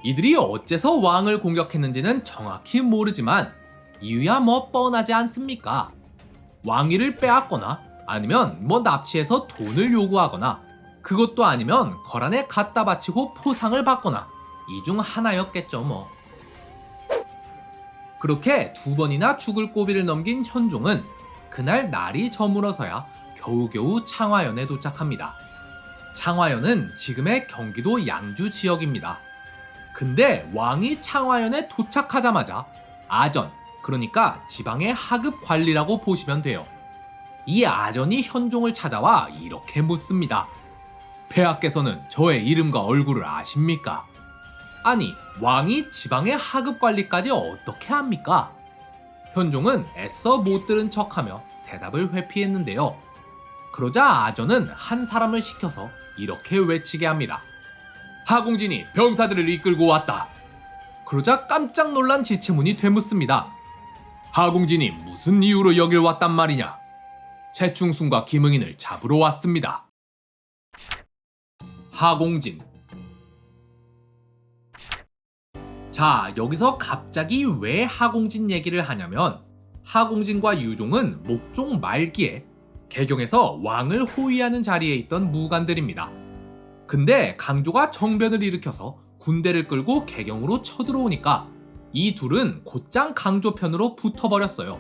이들이 어째서 왕을 공격했는지는 정확히 모르지만 이유야 뭐 뻔하지 않습니까? 왕위를 빼앗거나 아니면 뭐 납치해서 돈을 요구하거나 그것도 아니면 거란에 갖다 바치고 포상을 받거나 이 중 하나였겠죠 뭐. 그렇게 두 번이나 죽을 고비를 넘긴 현종은 그날 날이 저물어서야 겨우겨우 창화연에 도착합니다. 창화연은 지금의 경기도 양주 지역입니다. 근데 왕이 창화연에 도착하자마자 아전, 그러니까 지방의 하급 관리라고 보시면 돼요. 이 아전이 현종을 찾아와 이렇게 묻습니다. 폐하께서는 저의 이름과 얼굴을 아십니까? 아니, 왕이 지방의 하급 관리까지 어떻게 합니까? 현종은 애써 못 들은 척하며 대답을 회피했는데요. 그러자 아전은 한 사람을 시켜서 이렇게 외치게 합니다. 하공진이 병사들을 이끌고 왔다. 그러자 깜짝 놀란 지체문이 되묻습니다. 하공진이 무슨 이유로 여길 왔단 말이냐? 최충순과 김응인을 잡으러 왔습니다. 하공진. 자, 여기서 갑자기 왜 하공진 얘기를 하냐면 하공진과 유종은 목종 말기에 개경에서 왕을 호위하는 자리에 있던 무관들입니다. 근데 강조가 정변을 일으켜서 군대를 끌고 개경으로 쳐들어오니까 이 둘은 곧장 강조 편으로 붙어버렸어요.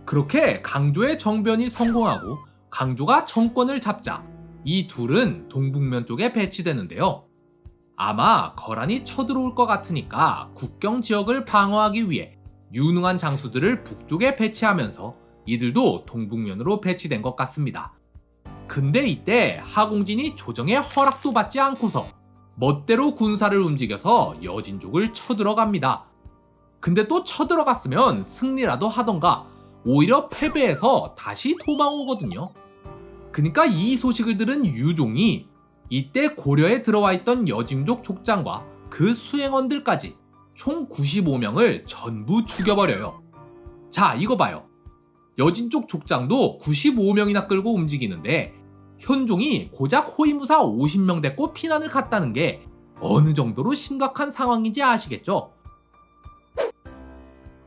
그렇게 강조의 정변이 성공하고 강조가 정권을 잡자 이 둘은 동북면 쪽에 배치되는데요. 아마 거란이 쳐들어올 것 같으니까 국경 지역을 방어하기 위해 유능한 장수들을 북쪽에 배치하면서 이들도 동북면으로 배치된 것 같습니다. 근데 이때 하공진이 조정의 허락도 받지 않고서 멋대로 군사를 움직여서 여진족을 쳐들어갑니다. 근데 또 쳐들어갔으면 승리라도 하던가 오히려 패배해서 다시 도망오거든요. 그러니까 이 소식을 들은 유종이 이때 고려에 들어와 있던 여진족 족장과 그 수행원들까지 총 95명을 전부 죽여버려요. 자, 이거 봐요. 여진족 족장도 95명이나 끌고 움직이는데 현종이 고작 호위무사 50명 데리고 피난을 갔다는 게 어느 정도로 심각한 상황인지 아시겠죠?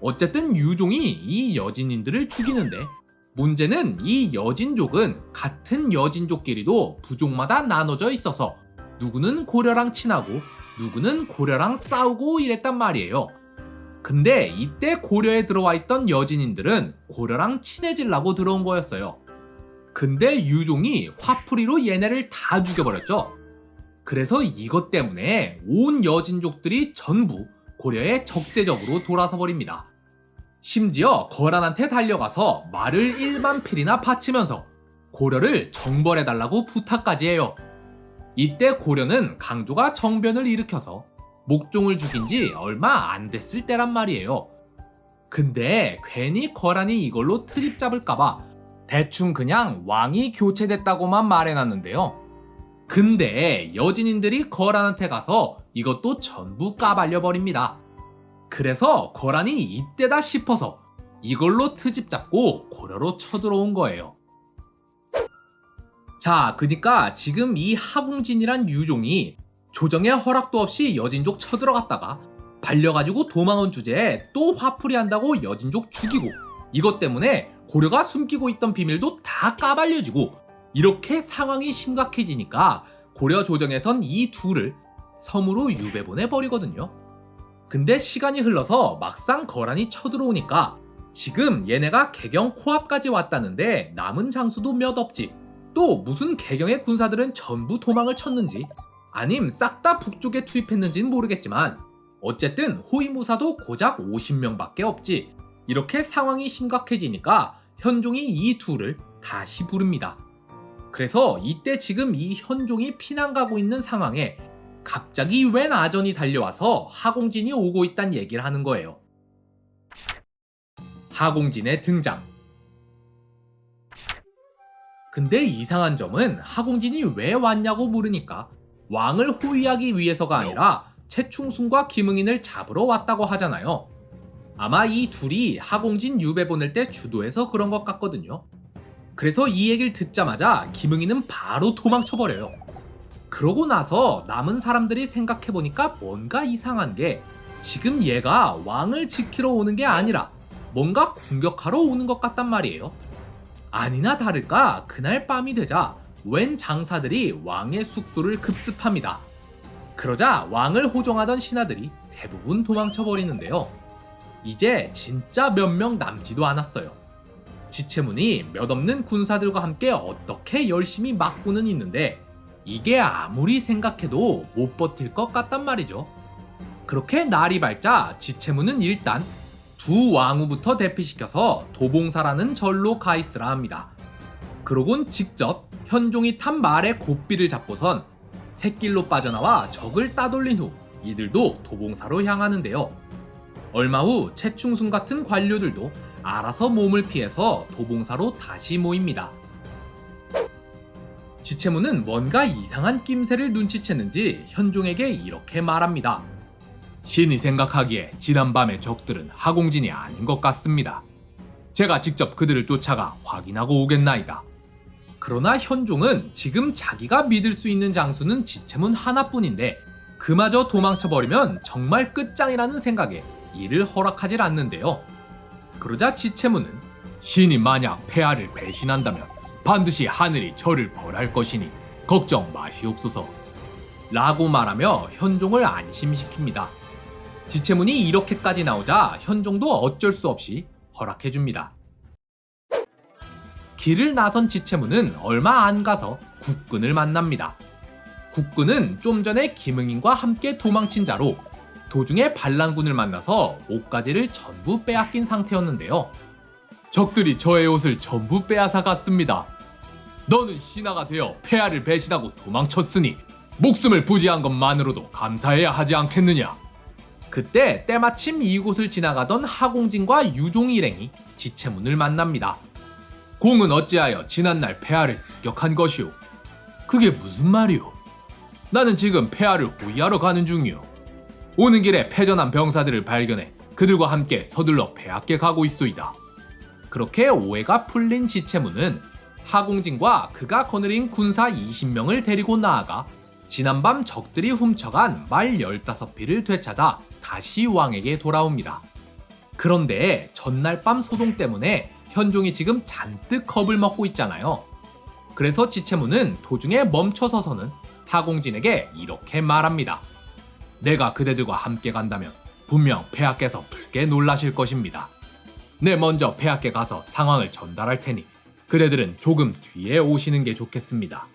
어쨌든 유종이 이 여진인들을 죽이는데 문제는 이 여진족은 같은 여진족끼리도 부족마다 나눠져 있어서 누구는 고려랑 친하고 누구는 고려랑 싸우고 이랬단 말이에요. 근데 이때 고려에 들어와 있던 여진인들은 고려랑 친해지려고 들어온 거였어요. 근데 유종이 화풀이로 얘네를 다 죽여버렸죠. 그래서 이것 때문에 온 여진족들이 전부 고려에 적대적으로 돌아서 버립니다. 심지어 거란한테 달려가서 말을 1만 필이나 바치면서 고려를 정벌해달라고 부탁까지 해요. 이때 고려는 강조가 정변을 일으켜서 목종을 죽인 지 얼마 안 됐을 때란 말이에요. 근데 괜히 거란이 이걸로 트집 잡을까봐 대충 그냥 왕이 교체됐다고만 말해놨는데요. 근데 여진인들이 거란한테 가서 이것도 전부 까발려버립니다. 그래서 거란이 이때다 싶어서 이걸로 트집 잡고 고려로 쳐들어온 거예요. 자, 그니까 지금 이 하공진이란 유종이 조정의 허락도 없이 여진족 쳐들어갔다가 발려가지고 도망온 주제에 또 화풀이 한다고 여진족 죽이고 이것 때문에 고려가 숨기고 있던 비밀도 다 까발려지고 이렇게 상황이 심각해지니까 고려 조정에선 이 둘을 섬으로 유배보내버리거든요. 근데 시간이 흘러서 막상 거란이 쳐들어오니까 지금 얘네가 개경 코앞까지 왔다는데 남은 장수도 몇 없지. 또 무슨 개경의 군사들은 전부 도망을 쳤는지 아님 싹 다 북쪽에 투입했는지는 모르겠지만 어쨌든 호위무사도 고작 50명밖에 없지. 이렇게 상황이 심각해지니까 현종이 이 둘을 다시 부릅니다. 그래서 이때 지금 이 현종이 피난 가고 있는 상황에 갑자기 웬 아전이 달려와서 하공진이 오고 있단 얘기를 하는 거예요. 하공진의 등장. 근데 이상한 점은 하공진이 왜 왔냐고 물으니까 왕을 호위하기 위해서가 아니라 채충순과 김응인을 잡으러 왔다고 하잖아요. 아마 이 둘이 하공진 유배 보낼 때 주도해서 그런 것 같거든요. 그래서 이 얘기를 듣자마자 김응인은 바로 도망쳐버려요. 그러고 나서 남은 사람들이 생각해보니까 뭔가 이상한 게 지금 얘가 왕을 지키러 오는 게 아니라 뭔가 공격하러 오는 것 같단 말이에요. 아니나 다를까 그날 밤이 되자 웬 장사들이 왕의 숙소를 급습합니다. 그러자 왕을 호종하던 신하들이 대부분 도망쳐버리는데요. 이제 진짜 몇 명 남지도 않았어요. 지체문이 몇 없는 군사들과 함께 어떻게 열심히 막고는 있는데 이게 아무리 생각해도 못 버틸 것 같단 말이죠. 그렇게 날이 밝자 지체문은 일단 두 왕후부터 대피시켜서 도봉사라는 절로 가 있으라 합니다. 그러곤 직접 현종이 탄 말의 고삐를 잡고선 샛길로 빠져나와 적을 따돌린 후 이들도 도봉사로 향하는데요. 얼마 후 채충순 같은 관료들도 알아서 몸을 피해서 도봉사로 다시 모입니다. 지체문은 뭔가 이상한 낌새를 눈치챘는지 현종에게 이렇게 말합니다. 신이 생각하기에 지난밤의 적들은 하공진이 아닌 것 같습니다. 제가 직접 그들을 쫓아가 확인하고 오겠나이다. 그러나 현종은 지금 자기가 믿을 수 있는 장수는 지체문 하나뿐인데 그마저 도망쳐버리면 정말 끝장이라는 생각에 이를 허락하질 않는데요. 그러자 지체문은 신이 만약 폐하를 배신한다면 반드시 하늘이 저를 벌할 것이니 걱정 마시옵소서 라고 말하며 현종을 안심시킵니다. 지체문이 이렇게까지 나오자 현종도 어쩔 수 없이 허락해줍니다. 길을 나선 지체문은 얼마 안 가서 국군을 만납니다. 국군은 좀 전에 김응인과 함께 도망친 자로 도중에 반란군을 만나서 옷가지를 전부 빼앗긴 상태였는데요. 적들이 저의 옷을 전부 빼앗아 갔습니다. 너는 신하가 되어 폐하를 배신하고 도망쳤으니 목숨을 부지한 것만으로도 감사해야 하지 않겠느냐. 그때 때마침 이곳을 지나가던 하공진과 유종일행이 지체문을 만납니다. 공은 어찌하여 지난날 폐하를 습격한 것이오? 그게 무슨 말이오? 나는 지금 폐하를 호위하러 가는 중이오. 오는 길에 패전한 병사들을 발견해 그들과 함께 서둘러 폐하께 가고 있소이다. 그렇게 오해가 풀린 지체문은 하공진과 그가 거느린 군사 20명을 데리고 나아가 지난밤 적들이 훔쳐간 말 15피를 되찾아 다시 왕에게 돌아옵니다. 그런데 전날 밤 소동 때문에 현종이 지금 잔뜩 겁을 먹고 있잖아요. 그래서 지체문은 도중에 멈춰서서는 하공진에게 이렇게 말합니다. 내가 그대들과 함께 간다면 분명 폐하께서 크게 놀라실 것입니다. 내 먼저 폐하께 가서 상황을 전달할 테니 그대들은 조금 뒤에 오시는 게 좋겠습니다.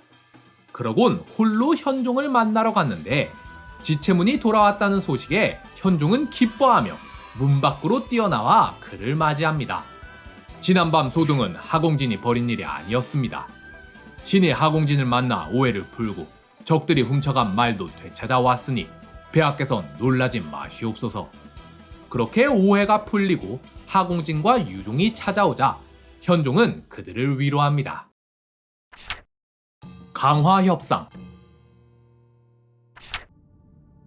그러곤 홀로 현종을 만나러 갔는데 지체문이 돌아왔다는 소식에 현종은 기뻐하며 문 밖으로 뛰어나와 그를 맞이합니다. 지난밤 소동은 하공진이 벌인 일이 아니었습니다. 신이 하공진을 만나 오해를 풀고 적들이 훔쳐간 말도 되찾아왔으니 폐하께선 놀라지 마시옵소서. 그렇게 오해가 풀리고 하공진과 유종이 찾아오자 현종은 그들을 위로합니다. 강화협상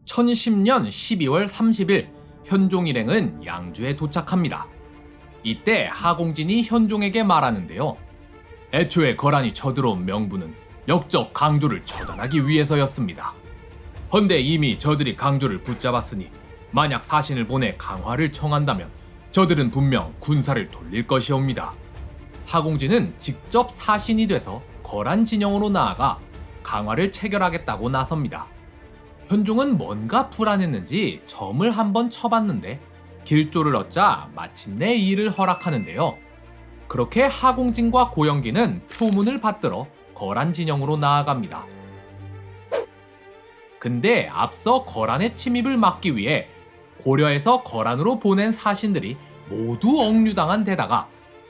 1010년 12월 30일 현종 일행은 양주에 도착합니다. 이때 하공진이 현종에게 말하는데요. 애초에 거란이 쳐들어온 명분은 역적 강조를 처단하기 위해서였습니다. 헌데 이미 저들이 강조를 붙잡았으니 만약 사신을 보내 강화를 청한다면 저들은 분명 군사를 돌릴 것이옵니다. 하공진은 직접 사신이 돼서 거란 진영으로 나아가 강화를 체결하겠다고 나섭니다. 현종은 뭔가 불안했는지 점을 한번 쳐봤는데 길조를 얻자 마침내 이를 허락하는데요. 그렇게 하공진과 고영기는 표문을 받들어 거란 진영으로 나아갑니다. 근데 앞서 거란의 침입을 막기 위해 고려에서 거란으로 보낸 사신들이 모두 억류당한 데다가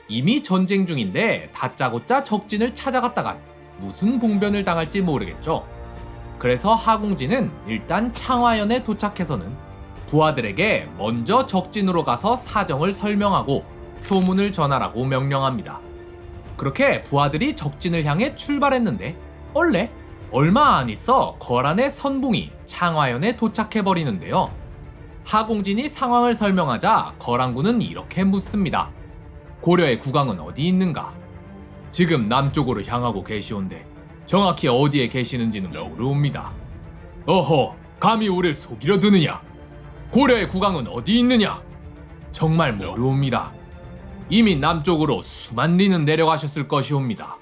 이미 전쟁 중인데 다짜고짜 적진을 찾아갔다간 무슨 봉변을 당할지 모르겠죠. 그래서 하공진은 일단 창화연에 도착해서는 부하들에게 먼저 적진으로 가서 사정을 설명하고 표문을 전하라고 명령합니다. 그렇게 부하들이 적진을 향해 출발했는데 원래 얼마 안 있어 거란의 선봉이 창화연에 도착해버리는데요. 하공진이 상황을 설명하자 거란군은 이렇게 묻습니다. 고려의 국왕은 어디 있는가? 지금 남쪽으로 향하고 계시온데 정확히 어디에 계시는지는 모르옵니다. 어허, 감히 우릴 속이려 드느냐? 고려의 국왕은 어디 있느냐? 정말 모르옵니다. 이미 남쪽으로 수만 리는 내려가셨을 것이옵니다.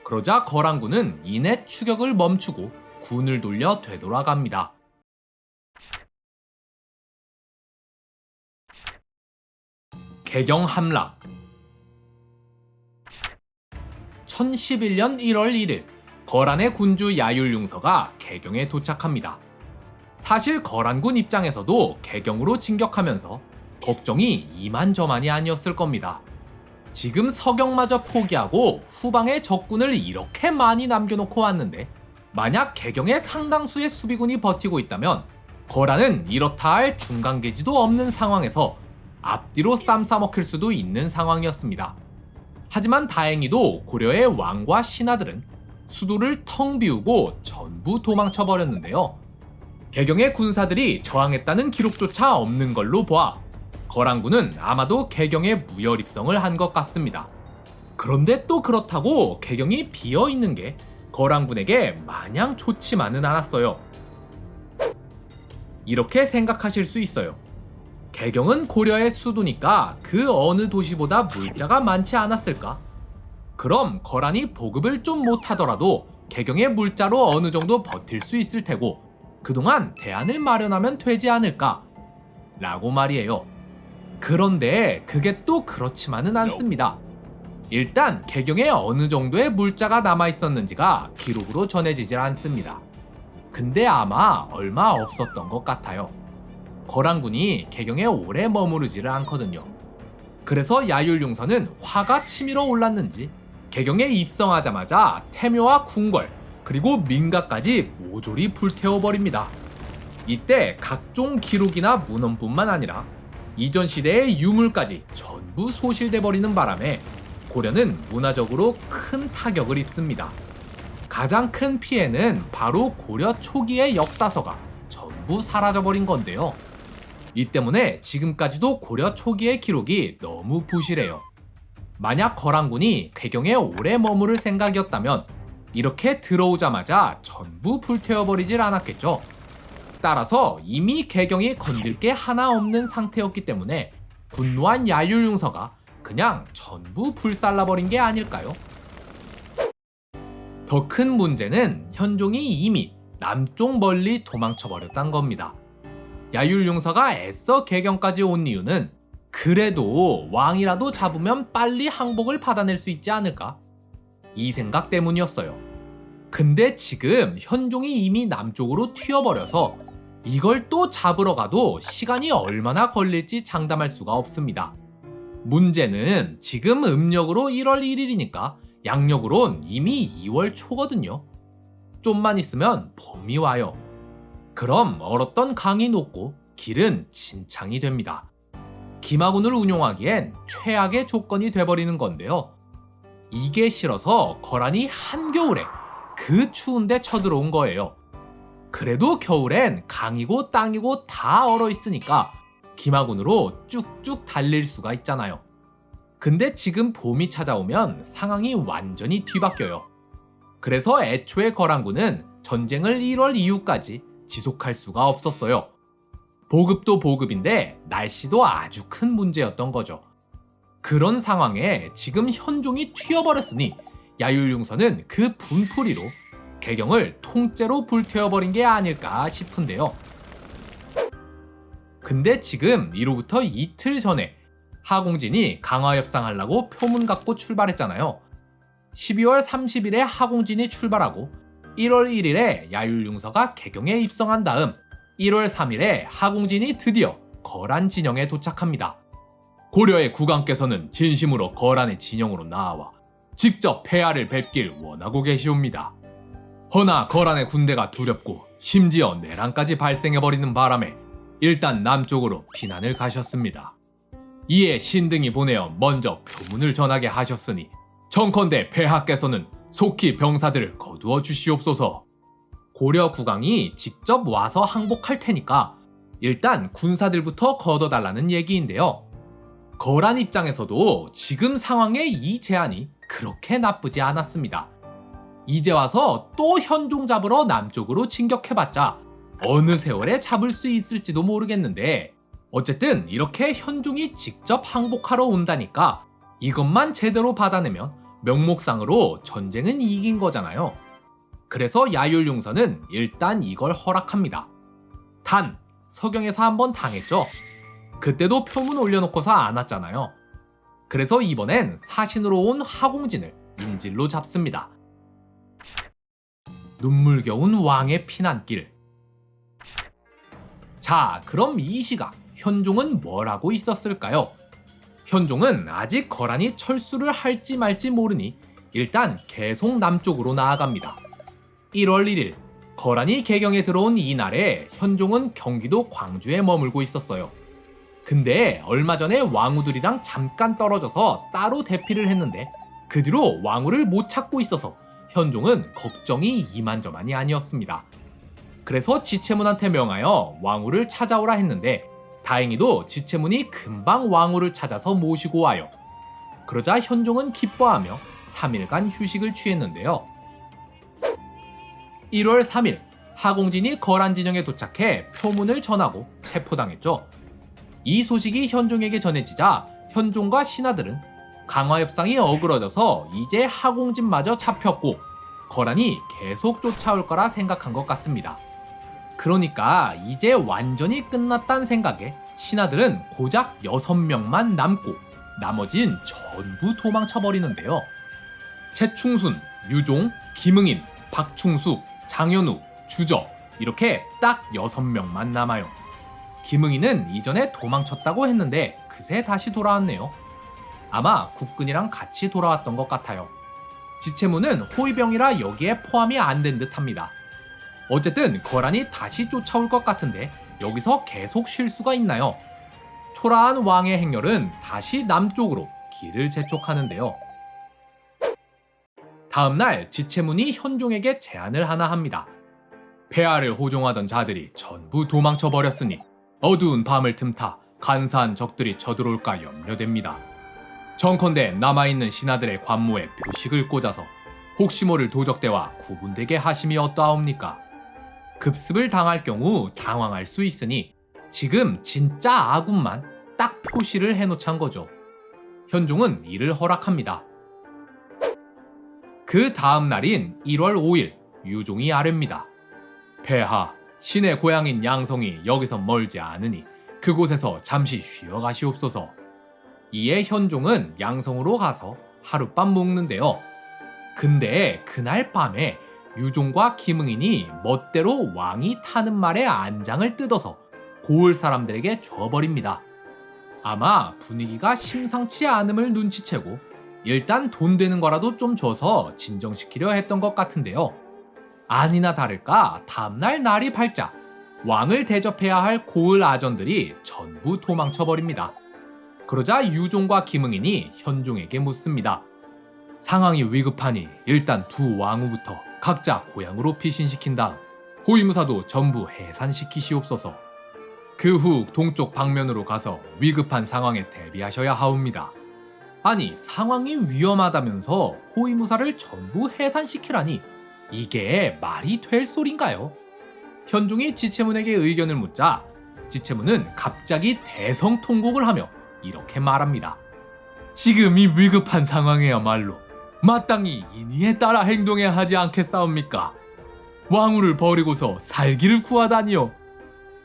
그러자 거란군은 이내 추격을 멈추고 군을 돌려 되돌아갑니다. 개경 함락 1011년 1월 1일 거란의 군주 야율융서가 개경에 도착합니다. 사실 거란군 입장에서도 개경으로 진격하면서 걱정이 이만저만이 아니었을 겁니다. 지금 서경마저 포기하고 후방에 적군을 이렇게 많이 남겨놓고 왔는데 만약 개경의 상당수의 수비군이 버티고 있다면 거란은 이렇다 할 중간계지도 없는 상황에서 앞뒤로 쌈 싸먹힐 수도 있는 상황이었습니다. 하지만 다행히도 고려의 왕과 신하들은 수도를 텅 비우고 전부 도망쳐버렸는데요. 개경의 군사들이 저항했다는 기록조차 없는 걸로 보아 거란군은 아마도 개경에 무혈입성을 한 것 같습니다. 그런데 또 그렇다고 개경이 비어있는 게 거란군에게 마냥 좋지만은 않았어요. 이렇게 생각하실 수 있어요. 개경은 고려의 수도니까 그 어느 도시보다 물자가 많지 않았을까? 그럼 거란이 보급을 좀 못하더라도 개경의 물자로 어느 정도 버틸 수 있을 테고 그동안 대안을 마련하면 되지 않을까? 라고 말이에요. 그런데 그게 또 그렇지만은 않습니다. 일단 개경에 어느 정도의 물자가 남아있었는지가 기록으로 전해지질 않습니다. 근데 아마 얼마 없었던 것 같아요. 거란군이 개경에 오래 머무르지를 않거든요. 그래서 야율용서는 화가 치밀어 올랐는지 개경에 입성하자마자 태묘와 궁궐 그리고 민가까지 모조리 불태워버립니다. 이때 각종 기록이나 문헌뿐만 아니라 이전 시대의 유물까지 전부 소실돼버리는 바람에 고려는 문화적으로 큰 타격을 입습니다. 가장 큰 피해는 바로 고려 초기의 역사서가 전부 사라져버린 건데요. 이 때문에 지금까지도 고려 초기의 기록이 너무 부실해요. 만약 거란군이 개경에 오래 머무를 생각이었다면 이렇게 들어오자마자 전부 불태워버리질 않았겠죠. 따라서 이미 개경이 건질 게 하나 없는 상태였기 때문에 분노한 야율용서가 그냥 전부 불살라버린 게 아닐까요? 더 큰 문제는 현종이 이미 남쪽 멀리 도망쳐버렸단 겁니다. 야율용서가 애써 개경까지 온 이유는 그래도 왕이라도 잡으면 빨리 항복을 받아낼 수 있지 않을까? 이 생각 때문이었어요. 근데 지금 현종이 이미 남쪽으로 튀어버려서 이걸 또 잡으러 가도 시간이 얼마나 걸릴지 장담할 수가 없습니다. 문제는 지금 음력으로 1월 1일이니까 양력으론 이미 2월 초거든요. 좀만 있으면 봄이 와요. 그럼 얼었던 강이 녹고 길은 진창이 됩니다. 김하군을 운용하기엔 최악의 조건이 돼버리는 건데요. 이게 싫어서 거란이 한겨울에 그 추운데 쳐들어온 거예요. 그래도 겨울엔 강이고 땅이고 다 얼어 있으니까 김하군으로 쭉쭉 달릴 수가 있잖아요. 근데 지금 봄이 찾아오면 상황이 완전히 뒤바뀌어요. 그래서 애초에 거란군은 전쟁을 1월 이후까지 지속할 수가 없었어요. 보급도 보급인데 날씨도 아주 큰 문제였던 거죠. 그런 상황에 지금 현종이 튀어버렸으니 야율용서는 그 분풀이로 개경을 통째로 불태워버린 게 아닐까 싶은데요. 근데 지금 이로부터 이틀 전에 하공진이 강화 협상하려고 표문 갖고 출발했잖아요. 12월 30일에 하공진이 출발하고 1월 1일에 야율용서가 개경에 입성한 다음 1월 3일에 하공진이 드디어 거란 진영에 도착합니다. 고려의 국왕께서는 진심으로 거란의 진영으로 나와 직접 폐하를 뵙길 원하고 계시옵니다. 허나 거란의 군대가 두렵고 심지어 내란까지 발생해버리는 바람에 일단 남쪽으로 피난을 가셨습니다. 이에 신등이 보내어 먼저 표문을 전하게 하셨으니 청컨대 폐하께서는 속히 병사들을 거두어 주시옵소서. 고려 국왕이 직접 와서 항복할 테니까 일단 군사들부터 걷어달라는 얘기인데요. 거란 입장에서도 지금 상황에 이 제안이 그렇게 나쁘지 않았습니다. 이제 와서 또 현종 잡으러 남쪽으로 진격해봤자 어느 세월에 잡을 수 있을지도 모르겠는데 어쨌든 이렇게 현종이 직접 항복하러 온다니까 이것만 제대로 받아내면 명목상으로 전쟁은 이긴 거잖아요. 그래서 야율용서는 일단 이걸 허락합니다. 단 서경에서 한번 당했죠. 그때도 표문 올려놓고서 안 왔잖아요. 그래서 이번엔 사신으로 온 하공진을 인질로 잡습니다. 눈물겨운 왕의 피난길. 자, 그럼 이 시각 현종은 뭘 하고 있었을까요? 현종은 아직 거란이 철수를 할지 말지 모르니 일단 계속 남쪽으로 나아갑니다. 1월 1일 거란이 개경에 들어온 이날에 현종은 경기도 광주에 머물고 있었어요. 근데 얼마 전에 왕후들이랑 잠깐 떨어져서 따로 대피를 했는데 그 뒤로 왕후를 못 찾고 있어서 현종은 걱정이 이만저만이 아니었습니다. 그래서 지체문한테 명하여 왕후를 찾아오라 했는데 다행히도 지체문이 금방 왕후를 찾아서 모시고 와요. 그러자 현종은 기뻐하며 3일간 휴식을 취했는데요. 1월 3일 하공진이 거란 진영에 도착해 표문을 전하고 체포당했죠. 이 소식이 현종에게 전해지자 현종과 신하들은 강화 협상이 어그러져서 이제 하공진마저 잡혔고 거란이 계속 쫓아올 거라 생각한 것 같습니다. 그러니까 이제 완전히 끝났다는 생각에 신하들은 고작 6명만 남고 나머진 전부 도망쳐버리는데요. 최충순, 유종, 김응인, 박충숙, 장현우, 주저 이렇게 딱 6명만 남아요. 김응인은 이전에 도망쳤다고 했는데 그새 다시 돌아왔네요. 아마 국군이랑 같이 돌아왔던 것 같아요. 지체문은 호위병이라 여기에 포함이 안 된 듯합니다. 어쨌든 거란이 다시 쫓아올 것 같은데 여기서 계속 쉴 수가 있나요? 초라한 왕의 행렬은 다시 남쪽으로 길을 재촉하는데요. 다음날 지체문이 현종에게 제안을 하나 합니다. 폐하를 호종하던 자들이 전부 도망쳐버렸으니 어두운 밤을 틈타 간사한 적들이 쳐들어올까 염려됩니다. 정컨대 남아있는 신하들의 관모에 묘식을 꽂아서 혹시 모를 도적대와 구분되게 하심이 어떠하옵니까? 급습을 당할 경우 당황할 수 있으니 지금 진짜 아군만 딱 표시를 해놓자는 거죠. 현종은 이를 허락합니다. 그 다음 날인 1월 5일 유종이 아뢰입니다. 폐하, 신의 고향인 양성이 여기서 멀지 않으니 그곳에서 잠시 쉬어 가시옵소서. 이에 현종은 양성으로 가서 하룻밤 묵는데요. 근데 그날 밤에 유종과 김응인이 멋대로 왕이 타는 말의 안장을 뜯어서 고을 사람들에게 줘버립니다. 아마 분위기가 심상치 않음을 눈치채고 일단 돈 되는 거라도 좀 줘서 진정시키려 했던 것 같은데요. 아니나 다를까 다음날 날이 밝자 왕을 대접해야 할 고을 아전들이 전부 도망쳐버립니다. 그러자 유종과 김응인이 현종에게 묻습니다. 상황이 위급하니 일단 두 왕후부터 각자 고향으로 피신시킨 다음 호위무사도 전부 해산시키시옵소서. 그 후 동쪽 방면으로 가서 위급한 상황에 대비하셔야 하옵니다. 아니, 상황이 위험하다면서 호위무사를 전부 해산시키라니 이게 말이 될 소린가요? 현종이 지체문에게 의견을 묻자 지체문은 갑자기 대성통곡을 하며 이렇게 말합니다. 지금 이 위급한 상황에야말로 마땅히 인의에 따라 행동해야 하지 않겠사옵니까? 왕후를 버리고서 살기를 구하다니요.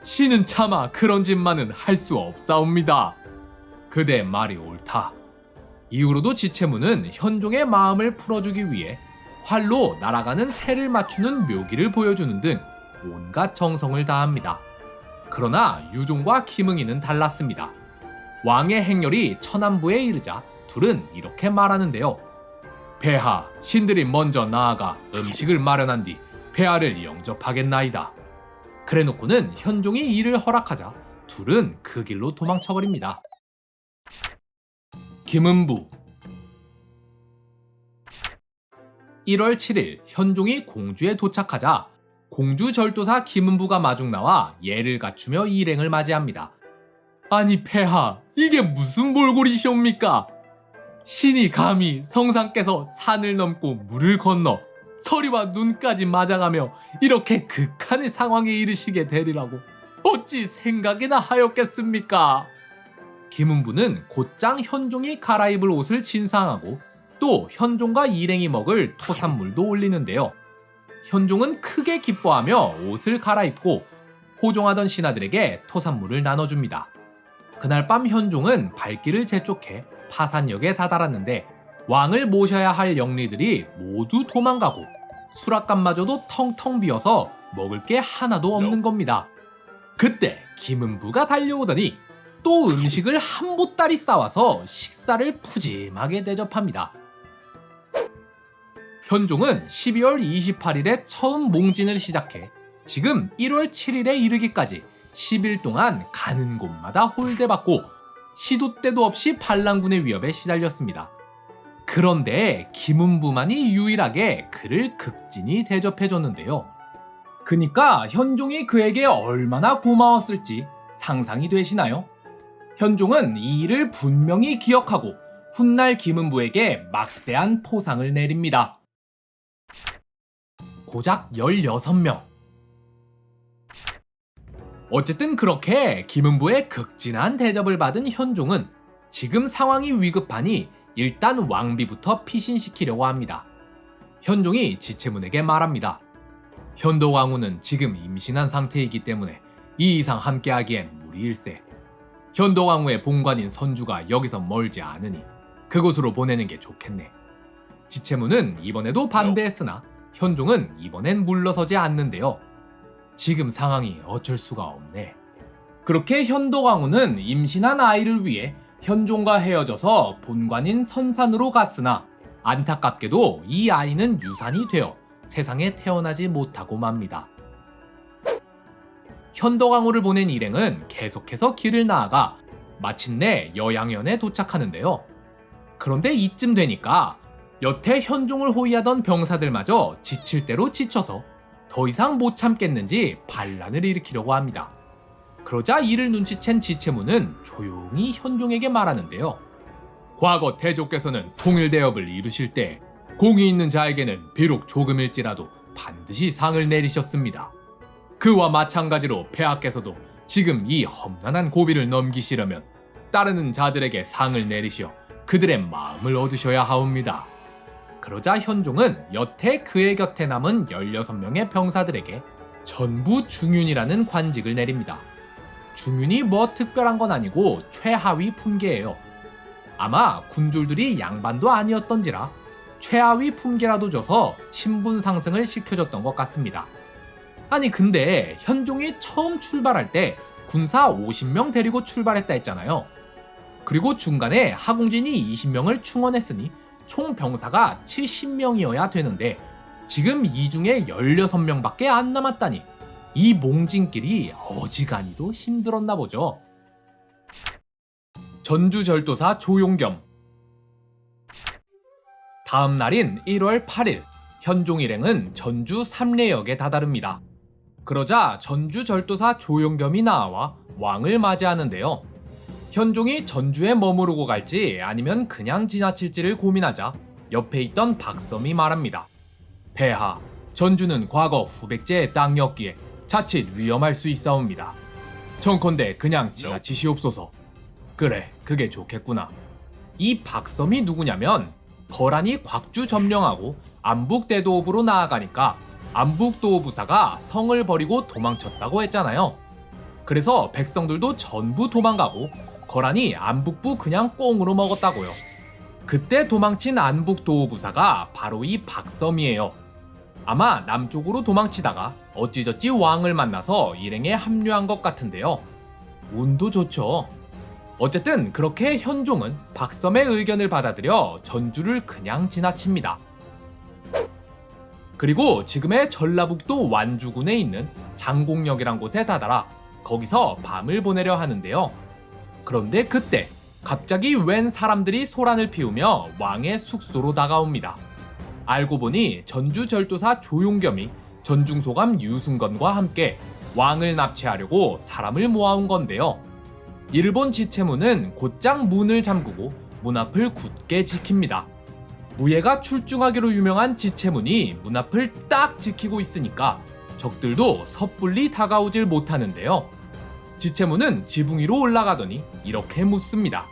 신은 차마 그런 짓만은 할 수 없사옵니다. 그대 말이 옳다. 이후로도 지체문은 현종의 마음을 풀어주기 위해 활로 날아가는 새를 맞추는 묘기를 보여주는 등 온갖 정성을 다합니다. 그러나 유종과 김응인은 달랐습니다. 왕의 행렬이 천안부에 이르자 둘은 이렇게 말하는데요. 폐하, 신들이 먼저 나아가 음식을 마련한 뒤 폐하를 영접하겠나이다. 그래놓고는 현종이 이를 허락하자 둘은 그 길로 도망쳐버립니다. 김은부 1월 7일 현종이 공주에 도착하자 공주 절도사 김은부가 마중 나와 예를 갖추며 일행을 맞이합니다. 아니 폐하, 이게 무슨 몰골이시옵니까? 신이 감히 성상께서 산을 넘고 물을 건너 서리와 눈까지 맞아가며 이렇게 극한의 상황에 이르시게 되리라고 어찌 생각이나 하였겠습니까? 김은부는 곧장 현종이 갈아입을 옷을 진상하고 또 현종과 일행이 먹을 토산물도 올리는데요. 현종은 크게 기뻐하며 옷을 갈아입고 호종하던 신하들에게 토산물을 나눠줍니다. 그날 밤 현종은 발길을 재촉해 파산역에 다다랐는데 왕을 모셔야 할 영리들이 모두 도망가고 수락관마저도 텅텅 비어서 먹을 게 하나도 없는 겁니다. 그때 김은부가 달려오더니 또 음식을 한 보따리 싸와서 식사를 푸짐하게 대접합니다. 현종은 12월 28일에 처음 몽진을 시작해 지금 1월 7일에 이르기까지 10일 동안 가는 곳마다 홀대받고 시도 때도 없이 반란군의 위협에 시달렸습니다. 그런데 김은부만이 유일하게 그를 극진히 대접해줬는데요. 그니까 현종이 그에게 얼마나 고마웠을지 상상이 되시나요? 현종은 이 일을 분명히 기억하고 훗날 김은부에게 막대한 포상을 내립니다. 고작 16명. 어쨌든 그렇게 김은부의 극진한 대접을 받은 현종은 지금 상황이 위급하니 일단 왕비부터 피신시키려고 합니다. 현종이 지체문에게 말합니다. 현도왕후는 지금 임신한 상태이기 때문에 이 이상 함께하기엔 무리일세. 현도왕후의 본관인 선주가 여기서 멀지 않으니 그곳으로 보내는 게 좋겠네. 지체문은 이번에도 반대했으나 현종은 이번엔 물러서지 않는데요. 지금 상황이 어쩔 수가 없네. 그렇게 현도왕후는 임신한 아이를 위해 현종과 헤어져서 본관인 선산으로 갔으나 안타깝게도 이 아이는 유산이 되어 세상에 태어나지 못하고 맙니다. 현도왕후를 보낸 일행은 계속해서 길을 나아가 마침내 여양현에 도착하는데요. 그런데 이쯤 되니까 여태 현종을 호위하던 병사들마저 지칠 대로 지쳐서 더 이상 못 참겠는지 반란을 일으키려고 합니다. 그러자 이를 눈치챈 지체문은 조용히 현종에게 말하는데요. 과거 태조께서는 통일대업을 이루실 때 공이 있는 자에게는 비록 조금일지라도 반드시 상을 내리셨습니다. 그와 마찬가지로 폐하께서도 지금 이 험난한 고비를 넘기시려면 따르는 자들에게 상을 내리시어 그들의 마음을 얻으셔야 하옵니다. 그러자 현종은 여태 그의 곁에 남은 16명의 병사들에게 전부 중윤이라는 관직을 내립니다. 중윤이 뭐 특별한 건 아니고 최하위 품계예요. 아마 군졸들이 양반도 아니었던지라 최하위 품계라도 줘서 신분 상승을 시켜줬던 것 같습니다. 아니 근데 현종이 처음 출발할 때 군사 50명 데리고 출발했다 했잖아요. 그리고 중간에 하공진이 20명을 충원했으니 총 병사가 70명이어야 되는데 지금 이 중에 16명밖에 안 남았다니 이 몽진길이 어지간히도 힘들었나 보죠. 전주절도사 조용겸. 다음 날인 1월 8일 현종 일행은 전주 삼례역에 다다릅니다. 그러자 전주절도사 조용겸이 나와 왕을 맞이하는데요. 현종이 전주에 머무르고 갈지 아니면 그냥 지나칠지를 고민하자 옆에 있던 박섬이 말합니다. 폐하, 전주는 과거 후백제의 땅이었기에 자칫 위험할 수 있사옵니다. 청컨대 그냥 지나치시옵소서. 그래, 그게 좋겠구나. 이 박섬이 누구냐면 거란이 곽주 점령하고 안북대도읍으로 나아가니까 안북도부사가 성을 버리고 도망쳤다고 했잖아요. 그래서 백성들도 전부 도망가고 거란이 안북부 그냥 꽁으로 먹었다고요. 그때 도망친 안북도부사가 바로 이 박섬이에요. 아마 남쪽으로 도망치다가 어찌저찌 왕을 만나서 일행에 합류한 것 같은데요. 운도 좋죠. 어쨌든 그렇게 현종은 박섬의 의견을 받아들여 전주를 그냥 지나칩니다. 그리고 지금의 전라북도 완주군에 있는 장곡역이란 곳에 다다라 거기서 밤을 보내려 하는데요. 그런데 그때 갑자기 웬 사람들이 소란을 피우며 왕의 숙소로 다가옵니다. 알고 보니 전주절도사 조용겸이 전중소감 유승건과 함께 왕을 납치하려고 사람을 모아온 건데요. 이를 본 지체문은 곧장 문을 잠그고 문 앞을 굳게 지킵니다. 무예가 출중하기로 유명한 지체문이 문 앞을 딱 지키고 있으니까 적들도 섣불리 다가오질 못하는데요. 지체문은 지붕 위로 올라가더니 이렇게 묻습니다.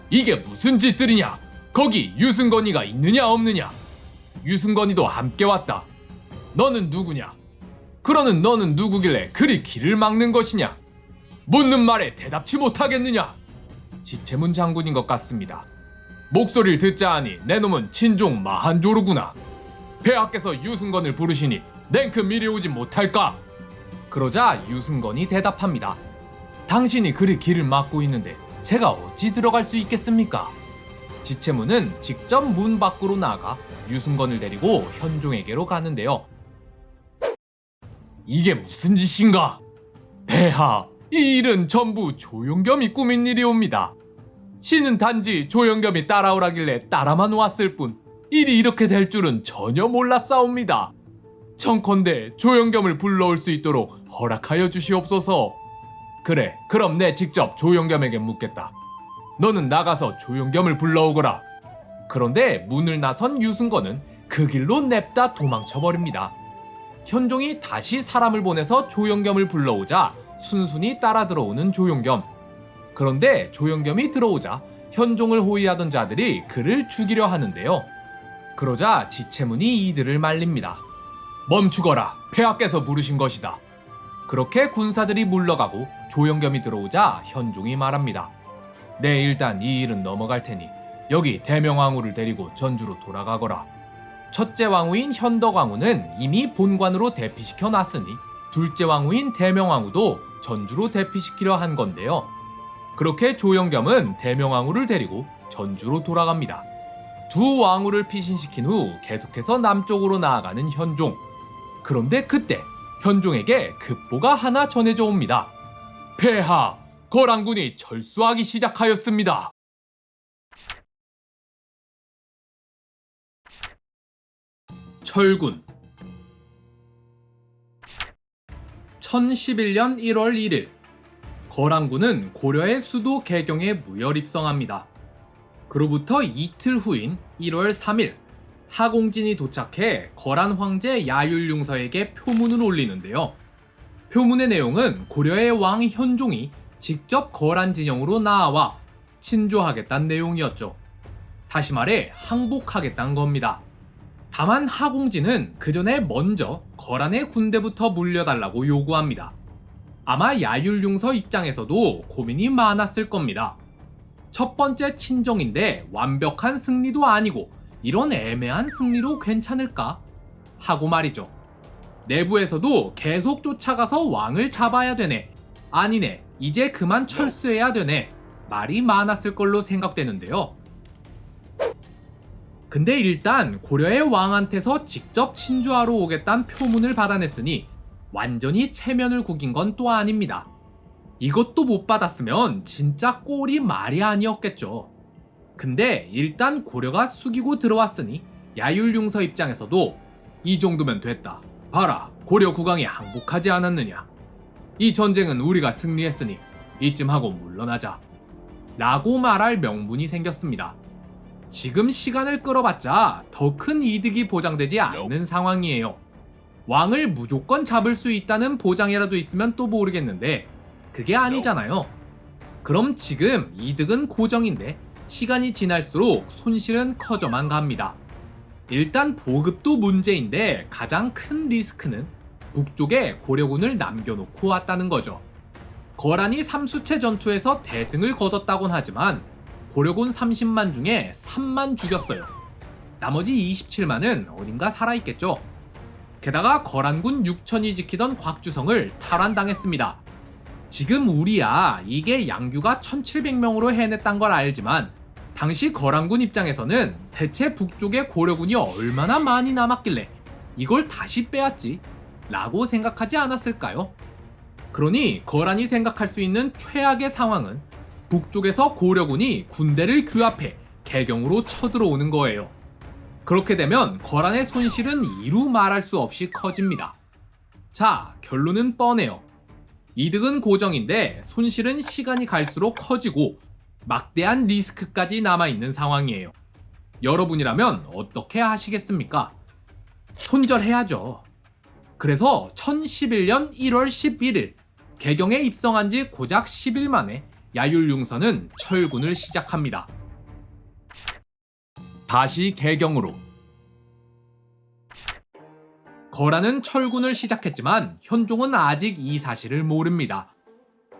이게 무슨 짓들이냐? 거기 유승건이가 있느냐 없느냐? 유승건이도 함께 왔다. 너는 누구냐? 그러는 너는 누구길래 그리 길을 막는 것이냐? 묻는 말에 대답치 못하겠느냐? 지체문 장군인 것 같습니다. 목소리를 듣자 하니 내 놈은 친종 마한조루구나. 폐하께서 유승건을 부르시니 냉큼 미리 오지 못할까? 그러자 유승건이 대답합니다. 당신이 그리 길을 막고 있는데 제가 어찌 들어갈 수 있겠습니까? 지체문은 직접 문 밖으로 나가 유승건을 데리고 현종에게로 가는데요. 이게 무슨 짓인가? 폐하, 이 일은 전부 조용겸이 꾸민 일이옵니다. 신은 단지 조용겸이 따라오라길래 따라만 왔을 뿐 일이 이렇게 될 줄은 전혀 몰랐사옵니다. 청컨대 조용겸을 불러올 수 있도록 허락하여 주시옵소서. 그래, 그럼 내 직접 조용겸에게 묻겠다. 너는 나가서 조용겸을 불러오거라. 그런데 문을 나선 유승건은 그 길로 냅다 도망쳐버립니다. 현종이 다시 사람을 보내서 조용겸을 불러오자 순순히 따라 들어오는 조용겸. 그런데 조용겸이 들어오자 현종을 호위하던 자들이 그를 죽이려 하는데요. 그러자 지체문이 이들을 말립니다. 멈추거라. 폐하께서 부르신 것이다. 그렇게 군사들이 물러가고 조용겸이 들어오자 현종이 말합니다. 네, 일단 이 일은 넘어갈 테니 여기 대명왕후를 데리고 전주로 돌아가거라. 첫째 왕후인 현덕왕후는 이미 본관으로 대피시켜 놨으니 둘째 왕후인 대명왕후도 전주로 대피시키려 한 건데요. 그렇게 조용겸은 대명왕후를 데리고 전주로 돌아갑니다. 두 왕후를 피신시킨 후 계속해서 남쪽으로 나아가는 현종. 그런데 그때 현종에게 급보가 하나 전해져 옵니다. 폐하, 거란군이 철수하기 시작하였습니다. 철군 1011년 1월 1일 거란군은 고려의 수도 개경에 무혈 입성합니다. 그로부터 이틀 후인 1월 3일 하공진이 도착해 거란 황제 야율융서에게 표문을 올리는데요. 표문의 내용은 고려의 왕 현종이 직접 거란 진영으로 나아와 친조하겠다는 내용이었죠. 다시 말해 항복하겠다는 겁니다. 다만 하공진은 그 전에 먼저 거란의 군대부터 물려달라고 요구합니다. 아마 야율융서 입장에서도 고민이 많았을 겁니다. 첫 번째 친정인데 완벽한 승리도 아니고 이런 애매한 승리로 괜찮을까? 하고 말이죠. 내부에서도 계속 쫓아가서 왕을 잡아야 되네. 아니네. 이제 그만 철수해야 되네. 말이 많았을 걸로 생각되는데요. 근데 일단 고려의 왕한테서 직접 친주하러 오겠다는 표문을 받아냈으니 완전히 체면을 구긴 건 또 아닙니다. 이것도 못 받았으면 진짜 꼴이 말이 아니었겠죠. 근데 일단 고려가 숙이고 들어왔으니 야율융서 입장에서도 이 정도면 됐다. 봐라, 고려 국왕이 항복하지 않았느냐. 이 전쟁은 우리가 승리했으니 이쯤 하고 물러나자. 라고 말할 명분이 생겼습니다. 지금 시간을 끌어봤자 더 큰 이득이 보장되지 않는 상황이에요. 왕을 무조건 잡을 수 있다는 보장이라도 있으면 또 모르겠는데 그게 아니잖아요. 그럼 지금 이득은 고정인데 시간이 지날수록 손실은 커져만 갑니다. 일단 보급도 문제인데 가장 큰 리스크는 북쪽에 고려군을 남겨놓고 왔다는 거죠. 거란이 삼수채 전투에서 대승을 거뒀다곤 하지만 고려군 30만 중에 3만 죽였어요. 나머지 27만은 어딘가 살아있겠죠. 게다가 거란군 6천이 지키던 곽주성을 탈환당했습니다. 지금 우리야 이게 양규가 1700명으로 해냈단 걸 알지만 당시 거란군 입장에서는 대체 북쪽에 고려군이 얼마나 많이 남았길래 이걸 다시 빼앗지? 라고 생각하지 않았을까요? 그러니 거란이 생각할 수 있는 최악의 상황은 북쪽에서 고려군이 군대를 규합해 개경으로 쳐들어오는 거예요. 그렇게 되면 거란의 손실은 이루 말할 수 없이 커집니다. 자, 결론은 뻔해요. 이득은 고정인데 손실은 시간이 갈수록 커지고 막대한 리스크까지 남아있는 상황이에요. 여러분이라면 어떻게 하시겠습니까? 손절해야죠. 그래서 1011년 1월 11일 개경에 입성한 지 고작 10일 만에 야율융서는 철군을 시작합니다. 다시 개경으로. 거란은 철군을 시작했지만 현종은 아직 이 사실을 모릅니다.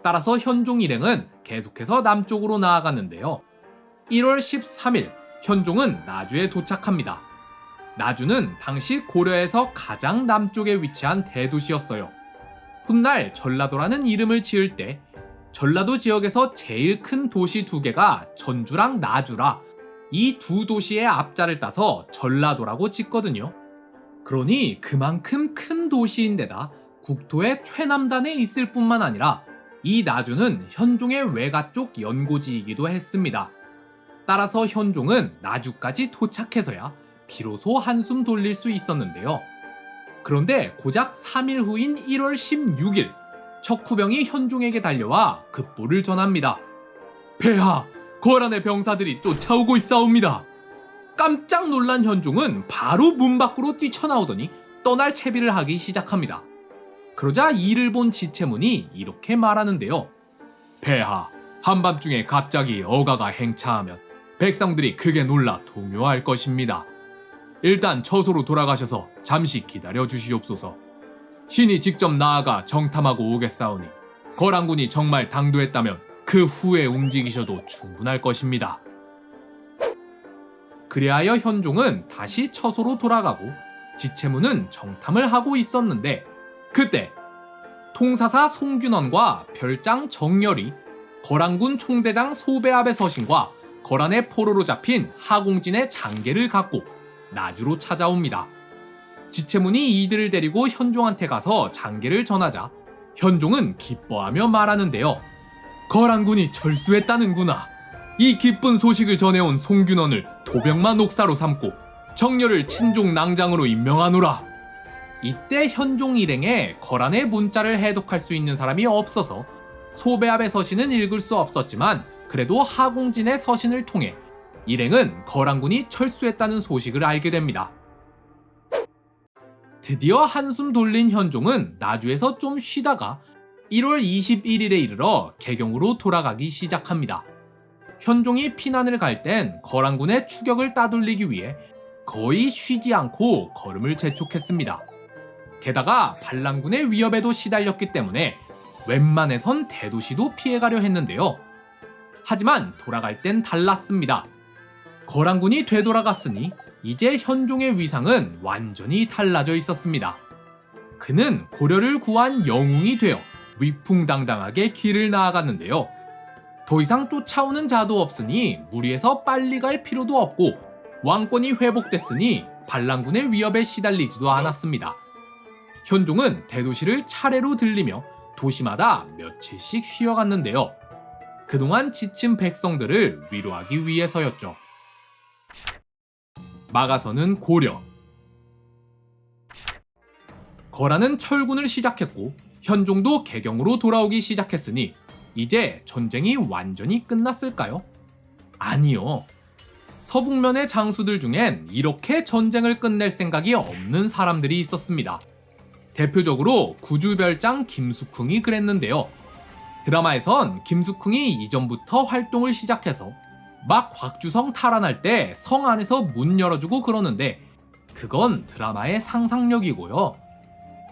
따라서 현종 일행은 계속해서 남쪽으로 나아갔는데요. 1월 13일 현종은 나주에 도착합니다. 나주는 당시 고려에서 가장 남쪽에 위치한 대도시였어요. 훗날 전라도라는 이름을 지을 때 전라도 지역에서 제일 큰 도시 두 개가 전주랑 나주라 이 두 도시의 앞자를 따서 전라도라고 짓거든요. 그러니 그만큼 큰 도시인데다 국토의 최남단에 있을 뿐만 아니라 이 나주는 현종의 외가 쪽 연고지이기도 했습니다. 따라서 현종은 나주까지 도착해서야 비로소 한숨 돌릴 수 있었는데요. 그런데 고작 3일 후인 1월 16일 척후병이 현종에게 달려와 급보를 전합니다. 폐하, 거란의 병사들이 쫓아오고 있사옵니다. 깜짝 놀란 현종은 바로 문 밖으로 뛰쳐나오더니 떠날 채비를 하기 시작합니다. 그러자 이를 본 지체문이 이렇게 말하는데요. 폐하, 한밤중에 갑자기 어가가 행차하면 백성들이 크게 놀라 동요할 것입니다. 일단 처소로 돌아가셔서 잠시 기다려 주시옵소서. 신이 직접 나아가 정탐하고 오겠사오니 거란군이 정말 당도했다면 그 후에 움직이셔도 충분할 것입니다. 그리하여 현종은 다시 처소로 돌아가고 지체문은 정탐을 하고 있었는데 그때 통사사 송균원과 별장 정열이 거란군 총대장 소배 앞에 서신과 거란의 포로로 잡힌 하공진의 장계를 갖고 나주로 찾아옵니다. 지체문이 이들을 데리고 현종한테 가서 장계를 전하자 현종은 기뻐하며 말하는데요. 거란군이 철수했다는구나. 이 기쁜 소식을 전해온 송균원을 도병마 녹사로 삼고 정열을 친종 낭장으로 임명하노라. 이때 현종 일행에 거란의 문자를 해독할 수 있는 사람이 없어서 소배압의 서신은 읽을 수 없었지만 그래도 하공진의 서신을 통해 일행은 거란군이 철수했다는 소식을 알게 됩니다. 드디어 한숨 돌린 현종은 나주에서 좀 쉬다가 1월 21일에 이르러 개경으로 돌아가기 시작합니다. 현종이 피난을 갈 땐 거란군의 추격을 따돌리기 위해 거의 쉬지 않고 걸음을 재촉했습니다. 게다가 반란군의 위협에도 시달렸기 때문에 웬만해선 대도시도 피해가려 했는데요. 하지만 돌아갈 땐 달랐습니다. 거란군이 되돌아갔으니 이제 현종의 위상은 완전히 달라져 있었습니다. 그는 고려를 구한 영웅이 되어 위풍당당하게 길을 나아갔는데요. 더 이상 쫓아오는 자도 없으니 무리해서 빨리 갈 필요도 없고 왕권이 회복됐으니 반란군의 위협에 시달리지도 않았습니다. 현종은 대도시를 차례로 들리며 도시마다 며칠씩 쉬어갔는데요. 그동안 지친 백성들을 위로하기 위해서였죠. 막아서는 고려. 거란은 철군을 시작했고 현종도 개경으로 돌아오기 시작했으니 이제 전쟁이 완전히 끝났을까요? 아니요. 서북면의 장수들 중엔 이렇게 전쟁을 끝낼 생각이 없는 사람들이 있었습니다. 대표적으로 구주별장 김숙흥이 그랬는데요. 드라마에선 김숙흥이 이전부터 활동을 시작해서 막 곽주성 탈환할 때 성 안에서 문 열어주고 그러는데 그건 드라마의 상상력이고요.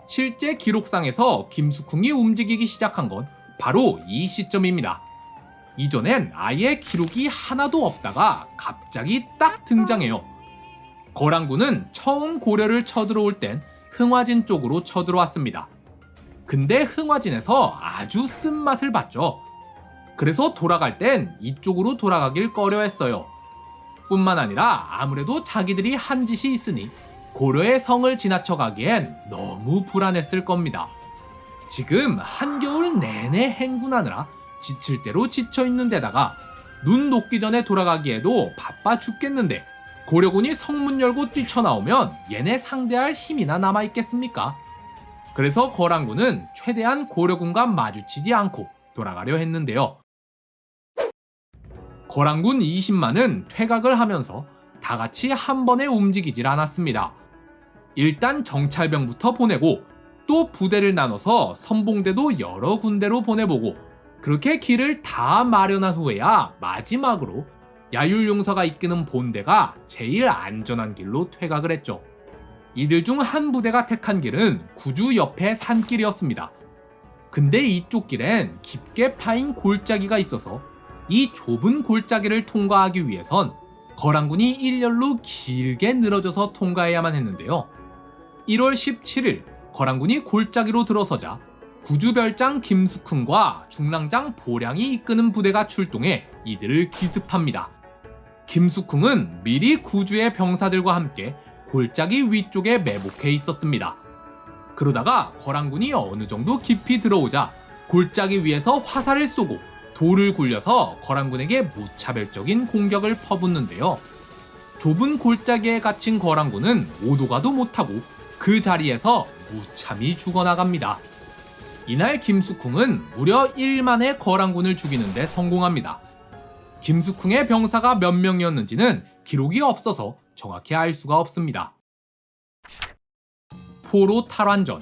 실제 기록상에서 김숙흥이 움직이기 시작한 건 바로 이 시점입니다. 이전엔 아예 기록이 하나도 없다가 갑자기 딱 등장해요. 거란군은 처음 고려를 쳐들어올 땐 흥화진 쪽으로 쳐들어왔습니다. 근데 흥화진에서 아주 쓴맛을 봤죠. 그래서 돌아갈 땐 이쪽으로 돌아가길 꺼려했어요. 뿐만 아니라 아무래도 자기들이 한 짓이 있으니 고려의 성을 지나쳐가기엔 너무 불안했을 겁니다. 지금 한겨울 내내 행군하느라 지칠 대로 지쳐있는 데다가 눈 녹기 전에 돌아가기에도 바빠 죽겠는데 고려군이 성문 열고 뛰쳐나오면 얘네 상대할 힘이나 남아있겠습니까? 그래서 거란군은 최대한 고려군과 마주치지 않고 돌아가려 했는데요. 거란군 20만은 퇴각을 하면서 다 같이 한 번에 움직이질 않았습니다. 일단 정찰병부터 보내고 또 부대를 나눠서 선봉대도 여러 군데로 보내보고 그렇게 길을 다 마련한 후에야 마지막으로 야율용서가 이끄는 본대가 제일 안전한 길로 퇴각을 했죠. 이들 중 한 부대가 택한 길은 구주 옆의 산길이었습니다. 근데 이쪽 길엔 깊게 파인 골짜기가 있어서 이 좁은 골짜기를 통과하기 위해선 거란군이 일렬로 길게 늘어져서 통과해야만 했는데요. 1월 17일 거란군이 골짜기로 들어서자 구주별장 김숙흥과 중랑장 보량이 이끄는 부대가 출동해 이들을 기습합니다. 김숙흥은 미리 구주의 병사들과 함께 골짜기 위쪽에 매복해 있었습니다. 그러다가 거란군이 어느 정도 깊이 들어오자 골짜기 위에서 화살을 쏘고 돌을 굴려서 거란군에게 무차별적인 공격을 퍼붓는데요. 좁은 골짜기에 갇힌 거란군은 오도 가도 못하고 그 자리에서 무참히 죽어나갑니다. 이날 김숙흥은 무려 1만의 거란군을 죽이는 데 성공합니다. 김숙흥의 병사가 몇 명이었는지는 기록이 없어서 정확히 알 수가 없습니다. 포로 탈환전.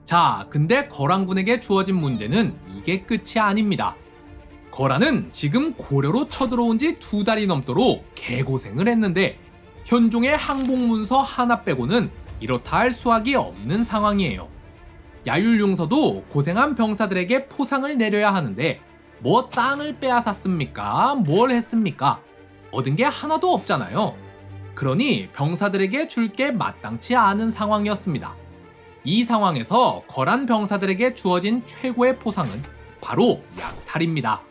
자, 근데 거란군에게 주어진 문제는 이게 끝이 아닙니다. 거란은 지금 고려로 쳐들어온 지 2달이 넘도록 개고생을 했는데 현종의 항복문서 하나 빼고는 이렇다 할 수확이 없는 상황이에요. 야율용서도 고생한 병사들에게 포상을 내려야 하는데 뭐 땅을 빼앗았습니까? 뭘 했습니까? 얻은 게 하나도 없잖아요. 그러니 병사들에게 줄 게 마땅치 않은 상황이었습니다. 이 상황에서 거란 병사들에게 주어진 최고의 포상은 바로 약탈입니다.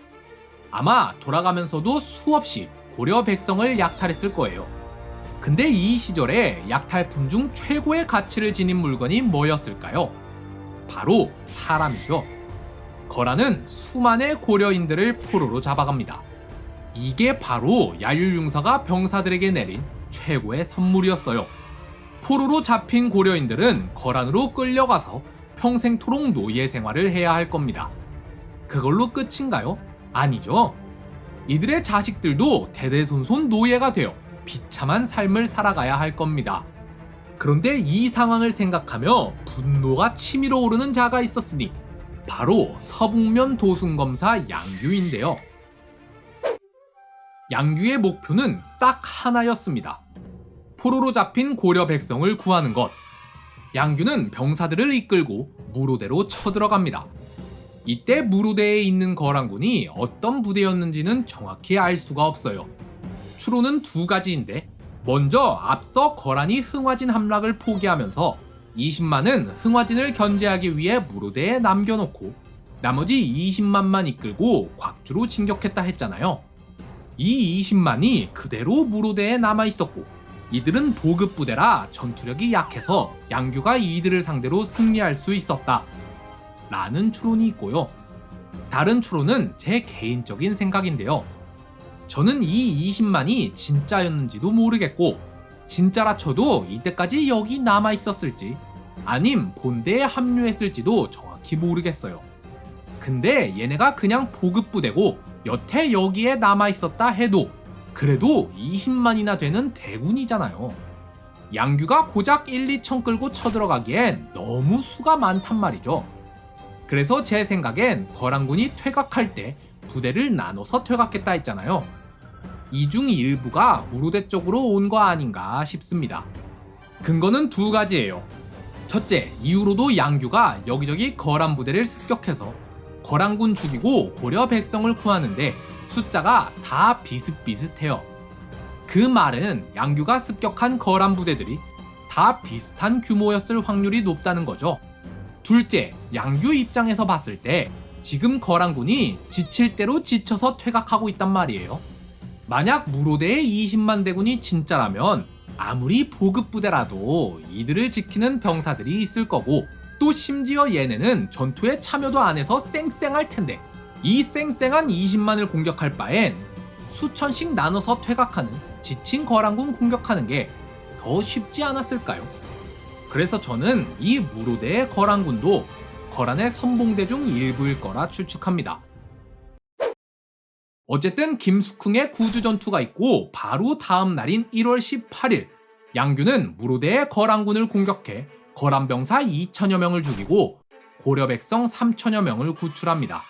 아마 돌아가면서도 수없이 고려 백성을 약탈했을 거예요. 근데 이 시절에 약탈품 중 최고의 가치를 지닌 물건이 뭐였을까요? 바로 사람이죠. 거란은 수만의 고려인들을 포로로 잡아갑니다. 이게 바로 야율융서가 병사들에게 내린 최고의 선물이었어요. 포로로 잡힌 고려인들은 거란으로 끌려가서 평생토록 노예 생활을 해야 할 겁니다. 그걸로 끝인가요? 아니죠. 이들의 자식들도 대대손손 노예가 되어 비참한 삶을 살아가야 할 겁니다. 그런데 이 상황을 생각하며 분노가 치밀어 오르는 자가 있었으니 바로 서북면 도순검사 양규인데요. 양규의 목표는 딱 하나였습니다. 포로로 잡힌 고려 백성을 구하는 것. 양규는 병사들을 이끌고 무로대로 쳐들어갑니다. 이때 무로대에 있는 거란군이 어떤 부대였는지는 정확히 알 수가 없어요. 추론은 2가지인데 먼저 앞서 거란이 흥화진 함락을 포기하면서 20만은 흥화진을 견제하기 위해 무로대에 남겨놓고 나머지 20만만 이끌고 곽주로 진격했다 했잖아요. 이 20만이 그대로 무로대에 남아있었고 이들은 보급부대라 전투력이 약해서 양규가 이들을 상대로 승리할 수 있었다 라는 추론이 있고요. 다른 추론은 제 개인적인 생각인데요. 저는 이 20만이 진짜였는지도 모르겠고 진짜라 쳐도 이때까지 여기 남아있었을지 아님 본대에 합류했을지도 정확히 모르겠어요. 근데 얘네가 그냥 보급부대고 여태 여기에 남아있었다 해도 그래도 20만이나 되는 대군이잖아요. 양규가 고작 1, 2천 끌고 쳐들어가기엔 너무 수가 많단 말이죠. 그래서 제 생각엔 거란군이 퇴각할 때 부대를 나눠서 퇴각했다 했잖아요. 이 중 일부가 무로대 쪽으로 온 거 아닌가 싶습니다. 근거는 2가지예요. 첫째, 이후로도 양규가 여기저기 거란 부대를 습격해서 거란군 죽이고 고려 백성을 구하는데 숫자가 다 비슷비슷해요. 그 말은 양규가 습격한 거란 부대들이 다 비슷한 규모였을 확률이 높다는 거죠. 둘째, 양규 입장에서 봤을 때 지금 거란군이 지칠 대로 지쳐서 퇴각하고 있단 말이에요. 만약 무로대의 20만 대군이 진짜라면 아무리 보급부대라도 이들을 지키는 병사들이 있을 거고 또 심지어 얘네는 전투에 참여도 안 해서 쌩쌩할 텐데 이 쌩쌩한 20만을 공격할 바엔 수천씩 나눠서 퇴각하는 지친 거란군 공격하는 게 더 쉽지 않았을까요? 그래서 저는 이 무로대의 거란군도 거란의 선봉대 중 일부일 거라 추측합니다. 어쨌든 김숙흥의 구주전투가 있고 바로 다음 날인 1월 18일 양규는 무로대의 거란군을 공격해 거란병사 2천여 명을 죽이고 고려 백성 3천여 명을 구출합니다.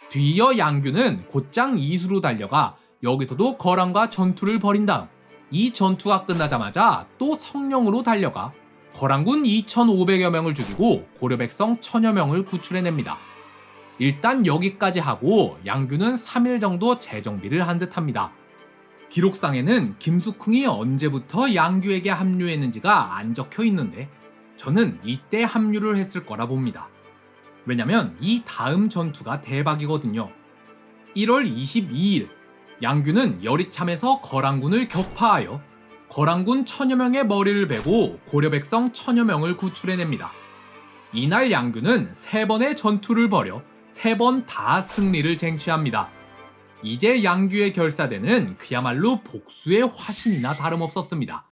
뒤이어 양규는 곧장 이수로 달려가 여기서도 거란과 전투를 벌인 다음 이 전투가 끝나자마자 또 성령으로 달려가 거란군 2,500여 명을 죽이고 고려 백성 1,000여 명을 구출해냅니다. 일단 여기까지 하고 양규는 3일 정도 재정비를 한 듯합니다. 기록상에는 김숙흥이 언제부터 양규에게 합류했는지가 안 적혀 있는데 저는 이때 합류를 했을 거라 봅니다. 왜냐면 이 다음 전투가 대박이거든요. 1월 22일 양규는 여리참에서 거란군을 격파하여 거란군 1,000여 명의 머리를 베고 고려 백성 1,000여 명을 구출해냅니다. 이날 양규는 3번의 전투를 벌여 3번 다 승리를 쟁취합니다. 이제 양규의 결사대는 그야말로 복수의 화신이나 다름없었습니다.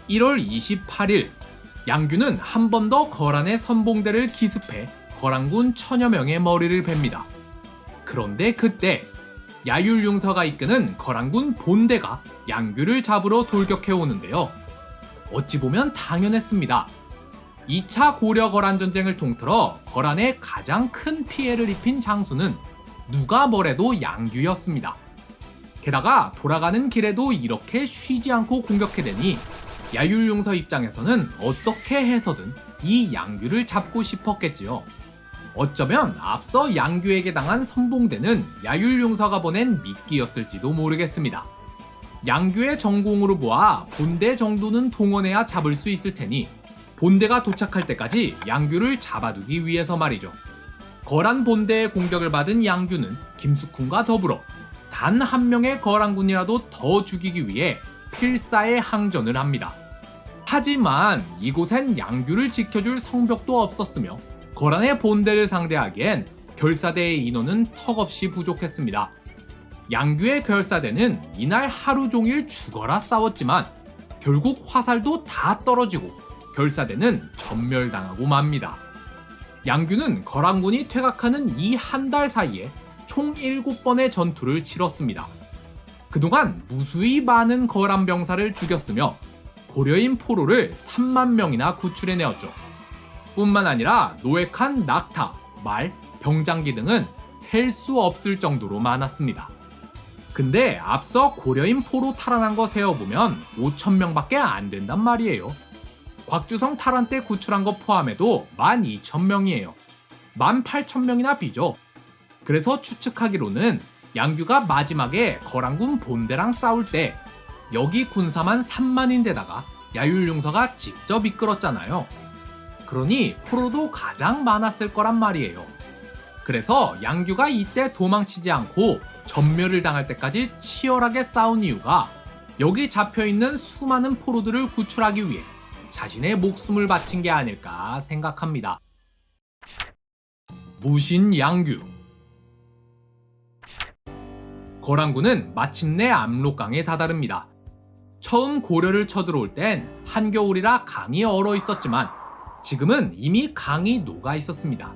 1월 28일 양규는 한 번 더 거란의 선봉대를 기습해 거란군 천여 명의 머리를 베입니다. 그런데 그때 야율융서가 이끄는 거란군 본대가 양규를 잡으러 돌격해 오는데요. 어찌 보면 당연했습니다. 2차 고려-거란 전쟁을 통틀어 거란에 가장 큰 피해를 입힌 장수는 누가 뭐래도 양규였습니다. 게다가 돌아가는 길에도 이렇게 쉬지 않고 공격해대니 야율융서 입장에서는 어떻게 해서든 이 양규를 잡고 싶었겠지요. 어쩌면 앞서 양규에게 당한 선봉대는 야율융서가 보낸 미끼였을지도 모르겠습니다. 양규의 전공으로 보아 본대 정도는 동원해야 잡을 수 있을 테니 본대가 도착할 때까지 양규를 잡아두기 위해서 말이죠. 거란 본대의 공격을 받은 양규는 김숙훈과 더불어 단 한 명의 거란군이라도 더 죽이기 위해 필사의 항전을 합니다. 하지만 이곳엔 양규를 지켜줄 성벽도 없었으며 거란의 본대를 상대하기엔 결사대의 인원은 턱없이 부족했습니다. 양규의 결사대는 이날 하루 종일 죽어라 싸웠지만 결국 화살도 다 떨어지고 결사대는 전멸당하고 맙니다. 양규는 거란군이 퇴각하는 이 한 달 사이에 총 7번의 전투를 치렀습니다. 그동안 무수히 많은 거란 병사를 죽였으며 고려인 포로를 3만 명이나 구출해내었죠. 뿐만 아니라 노획한 낙타, 말, 병장기 등은 셀 수 없을 정도로 많았습니다. 근데 앞서 고려인 포로 탈환한 거 세어보면 5,000명밖에 안 된단 말이에요. 곽주성 탈환 때 구출한 거 포함해도 12,000명이에요. 18,000명이나 비죠. 그래서 추측하기로는 양규가 마지막에 거란군 본대랑 싸울 때 여기 군사만 3만인데다가 야율융서가 직접 이끌었잖아요. 그러니 포로도 가장 많았을 거란 말이에요. 그래서 양규가 이때 도망치지 않고 전멸을 당할 때까지 치열하게 싸운 이유가 여기 잡혀있는 수많은 포로들을 구출하기 위해 자신의 목숨을 바친 게 아닐까 생각합니다. 무신 양규. 거란군은 마침내 압록강에 다다릅니다. 처음 고려를 쳐들어올 땐 한겨울이라 강이 얼어 있었지만 지금은 이미 강이 녹아 있었습니다.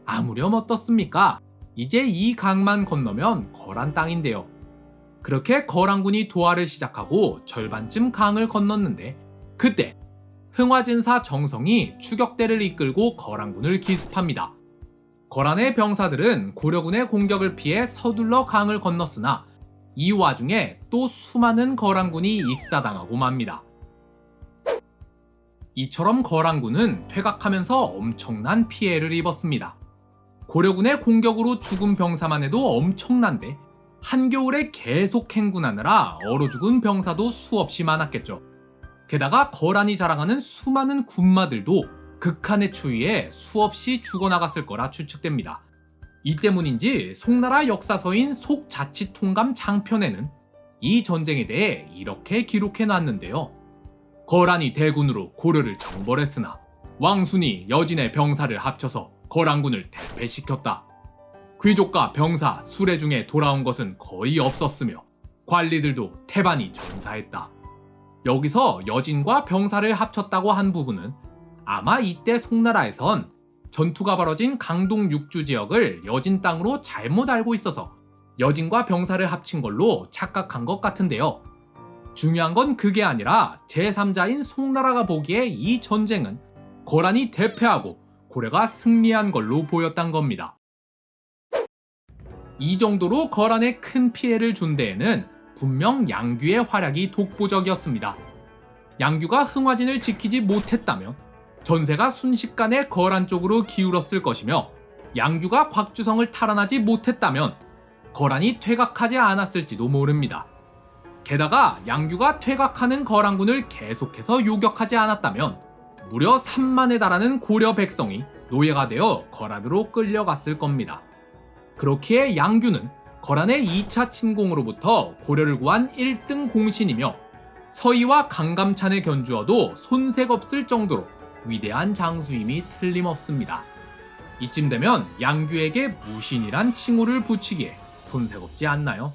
아무렴 어떻습니까? 이제 이 강만 건너면 거란 땅인데요. 그렇게 거란군이 도하를 시작하고 절반쯤 강을 건넜는데 그때 흥화진사 정성이 추격대를 이끌고 거란군을 기습합니다. 거란의 병사들은 고려군의 공격을 피해 서둘러 강을 건넜으나 이 와중에 또 수많은 거란군이 익사당하고 맙니다. 이처럼 거란군은 퇴각하면서 엄청난 피해를 입었습니다. 고려군의 공격으로 죽은 병사만 해도 엄청난데 한겨울에 계속 행군하느라 얼어 죽은 병사도 수없이 많았겠죠. 게다가 거란이 자랑하는 수많은 군마들도 극한의 추위에 수없이 죽어나갔을 거라 추측됩니다. 이 때문인지 송나라 역사서인 속자치통감 장편에는 이 전쟁에 대해 이렇게 기록해놨는데요. 거란이 대군으로 고려를 정벌했으나 왕순이 여진의 병사를 합쳐서 거란군을 대패시켰다. 귀족과 병사, 수레 중에 돌아온 것은 거의 없었으며 관리들도 태반이 전사했다. 여기서 여진과 병사를 합쳤다고 한 부분은 아마 이때 송나라에선 전투가 벌어진 강동 육주 지역을 여진 땅으로 잘못 알고 있어서 여진과 병사를 합친 걸로 착각한 것 같은데요. 중요한 건 그게 아니라 제3자인 송나라가 보기에 이 전쟁은 거란이 대패하고 고려가 승리한 걸로 보였단 겁니다. 이 정도로 거란에 큰 피해를 준 데에는 분명 양규의 활약이 독보적이었습니다. 양규가 흥화진을 지키지 못했다면 전세가 순식간에 거란 쪽으로 기울었을 것이며 양규가 곽주성을 탈환하지 못했다면 거란이 퇴각하지 않았을지도 모릅니다. 게다가 양규가 퇴각하는 거란군을 계속해서 요격하지 않았다면 무려 3만에 달하는 고려 백성이 노예가 되어 거란으로 끌려갔을 겁니다. 그렇기에 양규는 거란의 2차 침공으로부터 고려를 구한 1등 공신이며 서희와 강감찬의 견주어도 손색 없을 정도로 위대한 장수임이 틀림없습니다. 이쯤 되면 양규에게 무신이란 칭호를 붙이기에 손색 없지 않나요?